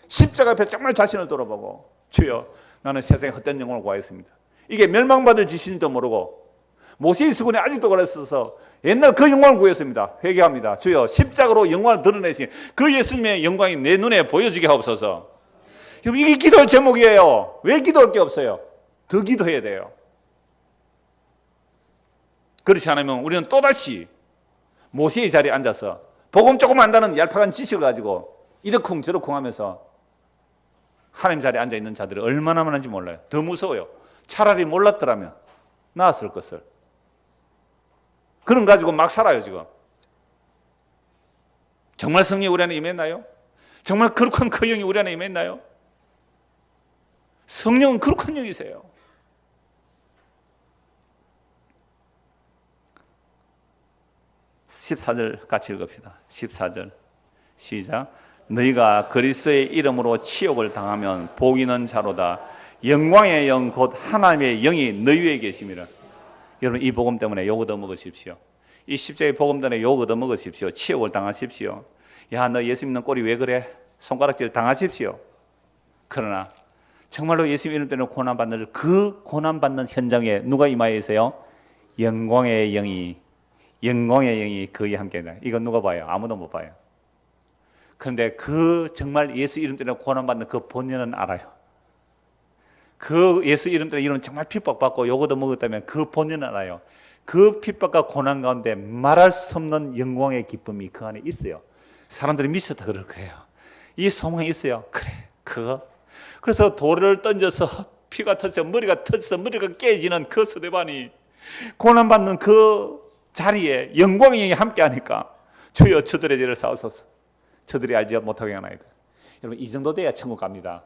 십자가 앞에 정말 자신을 돌아보고, 주여 나는 세상에 헛된 영광을 구하였습니다. 이게 멸망받을 짓인지도 모르고 모세의 수군에 아직도 걸렸어서 옛날 그 영광을 구했습니다. 회개합니다. 주여 십자가로 영광을 드러내신 그 예수님의 영광이 내 눈에 보여지게 하옵소서. 여러분, 이게 기도할 제목이에요. 왜 기도할 게 없어요? 더 기도해야 돼요. 그렇지 않으면 우리는 또다시 모세의 자리에 앉아서 복음 조금 안다는 얄팍한 지식을 가지고 이러쿵 저러쿵 하면서 하나님 자리에 앉아 있는 자들이 얼마나 많은지 몰라요. 더 무서워요. 차라리 몰랐더라면 나았을 것을. 그런 가지고 막 살아요 지금. 정말 성령이 우리 안에 임했나요? 정말 거룩한 그 영이 우리 안에 임했나요? 성령은 거룩한 영이세요. (14절) 같이 읽읍시다. 14절 시작. 너희가 그리스도의 이름으로 치욕을 당하면 복 있는 자로다. 영광의 영 곧 하나님의 영이 너희 위에 계심이라. 여러분, 이 복음 때문에 욕 얻어 먹으십시오. 이 십자가의 복음 때문에 욕 얻어 먹으십시오. 치욕을 당하십시오. 야, 너 예수 믿는 꼴이 왜 그래? 손가락질 당하십시오. 그러나 정말로 예수 이름 때문에 고난받는 그 고난받는 현장에 누가 임하여 있어요? 영광의 영이 거기 함께 있다. 이건 누가 봐요? 아무도 못 봐요. 그런데 그 정말 예수 이름 때문에 고난받는 그 본인은 알아요. 그 예수 이름 때문에 이런 정말 핍박받고 욕 얻어 먹었다면 그 본인은 알아요. 그 핍박과 고난 가운데 말할 수 없는 영광의 기쁨이 그 안에 있어요. 사람들이 미쳤다 그럴 거예요. 이 소망이 있어요. 그래, 그거. 그래서 돌을 던져서 피가 터져 머리가 깨지는 그 스데반이 고난받는 그 자리에 영광의 영이 함께하니까 주여 저들의 죄를 사하소서. 저들이 알지 못하게 하나이다. 여러분, 이 정도 돼야 천국 갑니다.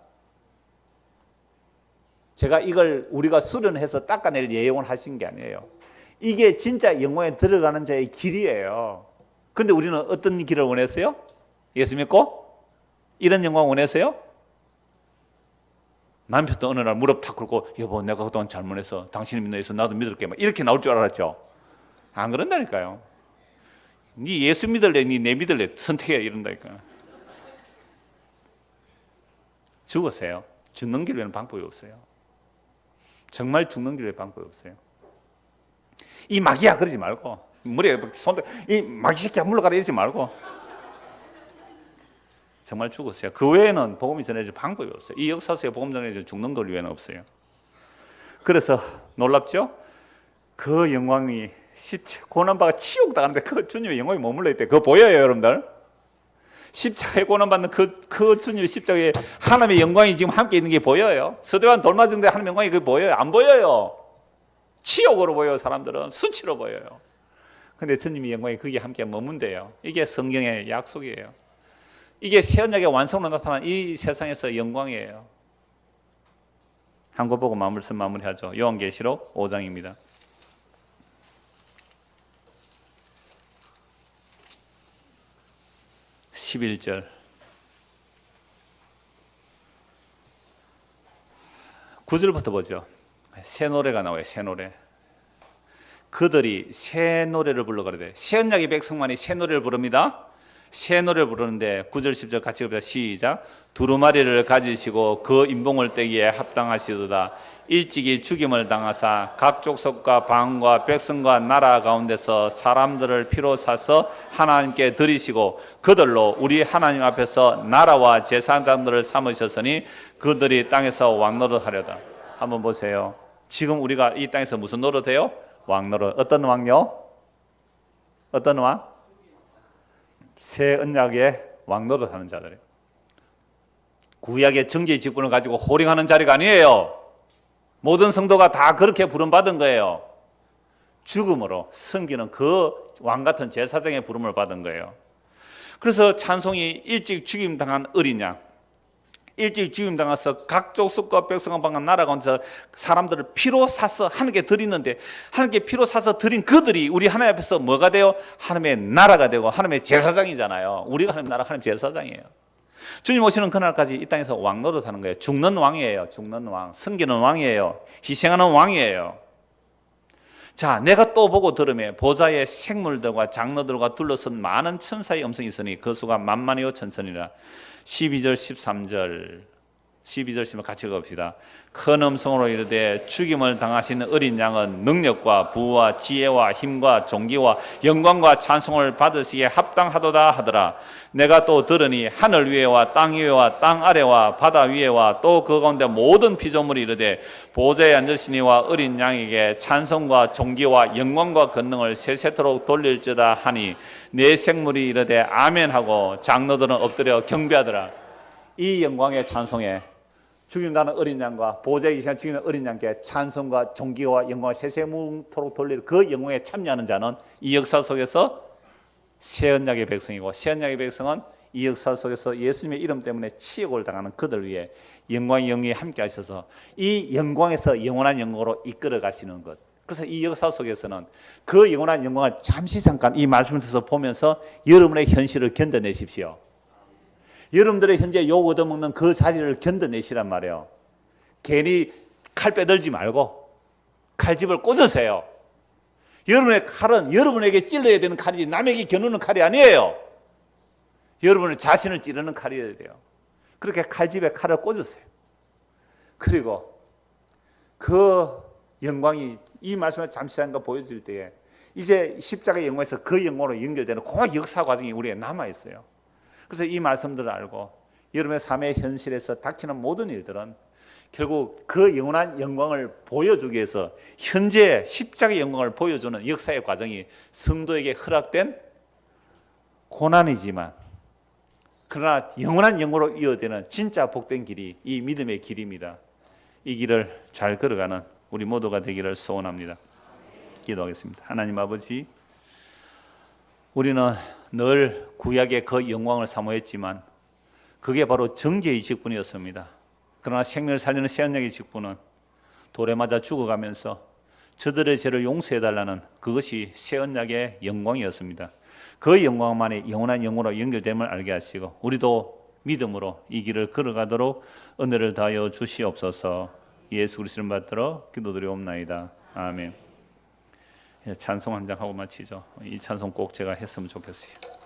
제가 이걸 우리가 수련해서 닦아낼 예용을 하신 게 아니에요. 이게 진짜 영광에 들어가는 자의 길이에요. 그런데 우리는 어떤 길을 원했어요? 예수 믿고? 이런 영광 원했어요? 남편도 어느 날 무릎 탁 꿇고 여보 내가 그동안 잘못해서 당신이 믿는 예수 나도 믿을게 막 이렇게 나올 줄 알았죠? 안 그런다니까요. 네 예수 믿을래 네 믿을래 선택해 이런다니까. 죽으세요. 죽는 길 외에는 방법이 없어요. 정말 죽는 길 외에 방법이 없어요. 이 마귀야 그러지 말고 머리에 손대 이 마귀 새끼야 물러가라 이러지 말고 정말 죽었어요. 그 외에는 복음이 전해질 방법이 없어요. 이 역사 속에 복음 전해질 죽는 걸 외에는 없어요. 그래서 놀랍죠? 그 영광이 고난받아 치욕당하는데 그 주님의 영광이 머물러 있대. 그거 보여요 여러분들? 십자가에 고난받는 그 주님의 십자가에 하나님의 영광이 지금 함께 있는 게 보여요. 서대한 돌 맞은 데 하나님의 영광이 그게 보여요? 안 보여요. 치욕으로 보여요. 사람들은 수치로 보여요. 근데 주님의 영광이 거기에 함께 머문대요. 이게 성경의 약속이에요. 이게 새 언약의 완성으로 나타난 이 세상에서 영광이에요. 한 거 보고 마무리하죠. 요한계시록 5장입니다. 11절. (9절부터) 보죠. 새 노래가 나와요. 새 노래. 그들이 새 노래를 불러 가로되. 새 언약의 백성만이 새 노래를 부릅니다. 새 노래를 부르는데 9절 10절 같이 읽읍시다. 시작. 두루마리를 가지시고 그 인봉을 떼기에 합당하시도다. 일찍이 죽임을 당하사 각 족속과 방과 백성과 나라 가운데서 사람들을 피로 사서 하나님께 드리시고 그들로 우리 하나님 앞에서 나라와 제사장들을 삼으셨으니 그들이 땅에서 왕노릇하려다. 한번 보세요. 지금 우리가 이 땅에서 무슨 노릇해요? 왕노릇. 어떤 왕요? 어떤 왕? 새 언약의 왕노릇하는 자들이에요. 구약의 정죄의 직분을 가지고 호령하는 자리가 아니에요. 모든 성도가 다 그렇게 부름받은 거예요. 죽음으로 섬기는 그 왕같은 제사장의 부름을 받은 거예요. 그래서 찬송이 일찍 죽임당한 어린 양, 일찍 죽임당해서 각 족속과 백성과 방과 나라 가운데서 사람들을 피로 사서 하나님께 드리는데 하나님께 피로 사서 드린 그들이 우리 하나님 앞에서 뭐가 돼요? 하나님의 나라가 되고 하나님의 제사장이잖아요. 우리가 하나님 나라 하나님 제사장이에요. 주님 오시는 그날까지 이 땅에서 왕노릇하는 거예요. 죽는 왕이에요. 죽는 왕. 섬기는 왕이에요. 희생하는 왕이에요. 자, 내가 또 보고 들으며 보좌의 생물들과 장로들과 둘러선 많은 천사의 음성이 있으니 그 수가 만만이요 천천이라. 12절 13절 12절 10절 같이 읽어봅시다. 큰 음성으로 이르되 죽임을 당하시는 어린 양은 능력과 부와 지혜와 힘과 존귀와 영광과 찬송을 받으시기에 합당하도다 하더라. 내가 또 들으니 하늘 위에와 땅 위에와 땅 아래와 바다 위에와 또 그 가운데 모든 피조물이 이르되 보좌에 앉으시니와 어린 양에게 찬송과 존귀와 영광과 권능을 세세토록 돌릴지다 하니 내 생물이 이르되 아멘 하고 장로들은 엎드려 경배하더라. 이 영광의 찬송에 죽임당하는 어린 양과 보좌에 계시는 죽이는 어린 양께 찬송과 존귀와 영광을 세세토록 돌릴 그 영광에 참여하는 자는 이 역사 속에서 새 언약의 백성이고 새 언약의 백성은 이 역사 속에서 예수님의 이름 때문에 치욕을 당하는 그들 위해 영광의 영이 함께 하셔서 이 영광에서 영원한 영광으로 이끌어 가시는 것. 그래서 이 역사 속에서는 그 영원한 영광을 잠깐 이 말씀을 통해서 보면서 여러분의 현실을 견뎌내십시오. 여러분들의 현재 욕 얻어먹는 그 자리를 견뎌내시란 말이에요. 괜히 칼 빼들지 말고 칼집을 꽂으세요. 여러분의 칼은 여러분에게 찔러야 되는 칼이지 남에게 겨누는 칼이 아니에요. 여러분의 자신을 찌르는 칼이어야 돼요. 그렇게 칼집에 칼을 꽂으세요. 그리고 그 영광이 이 말씀을 잠깐 보여줄 때에 이제 십자가의 영광에서 그 영광으로 연결되는 그 역사 과정이 우리에 남아있어요. 그래서 이 말씀들을 알고 여러분의 삶의 현실에서 닥치는 모든 일들은 결국 그 영원한 영광을 보여주기 위해서 현재 십자가의 영광을 보여주는 역사의 과정이 성도에게 허락된 고난이지만 그러나 영원한 영광으로 이어지는 진짜 복된 길이 이 믿음의 길입니다. 이 길을 잘 걸어가는 우리 모두가 되기를 소원합니다. 기도하겠습니다. 하나님 아버지, 우리는 늘 구약의 그 영광을 사모했지만 그게 바로 정죄의 직분이었습니다. 그러나 생명을 살리는 새언약의 직분은 돌에 맞아 죽어가면서 저들의 죄를 용서해달라는 그것이 새언약의 영광이었습니다. 그 영광만이 영원한 영광으로 연결됨을 알게 하시고 우리도 믿음으로 이 길을 걸어가도록 은혜를 다하여 주시옵소서. 예수 그리스도를 받들어 기도드리옵나이다. 아멘. 찬송 한 장 하고 마치죠. 이 찬송 꼭 제가 했으면 좋겠어요.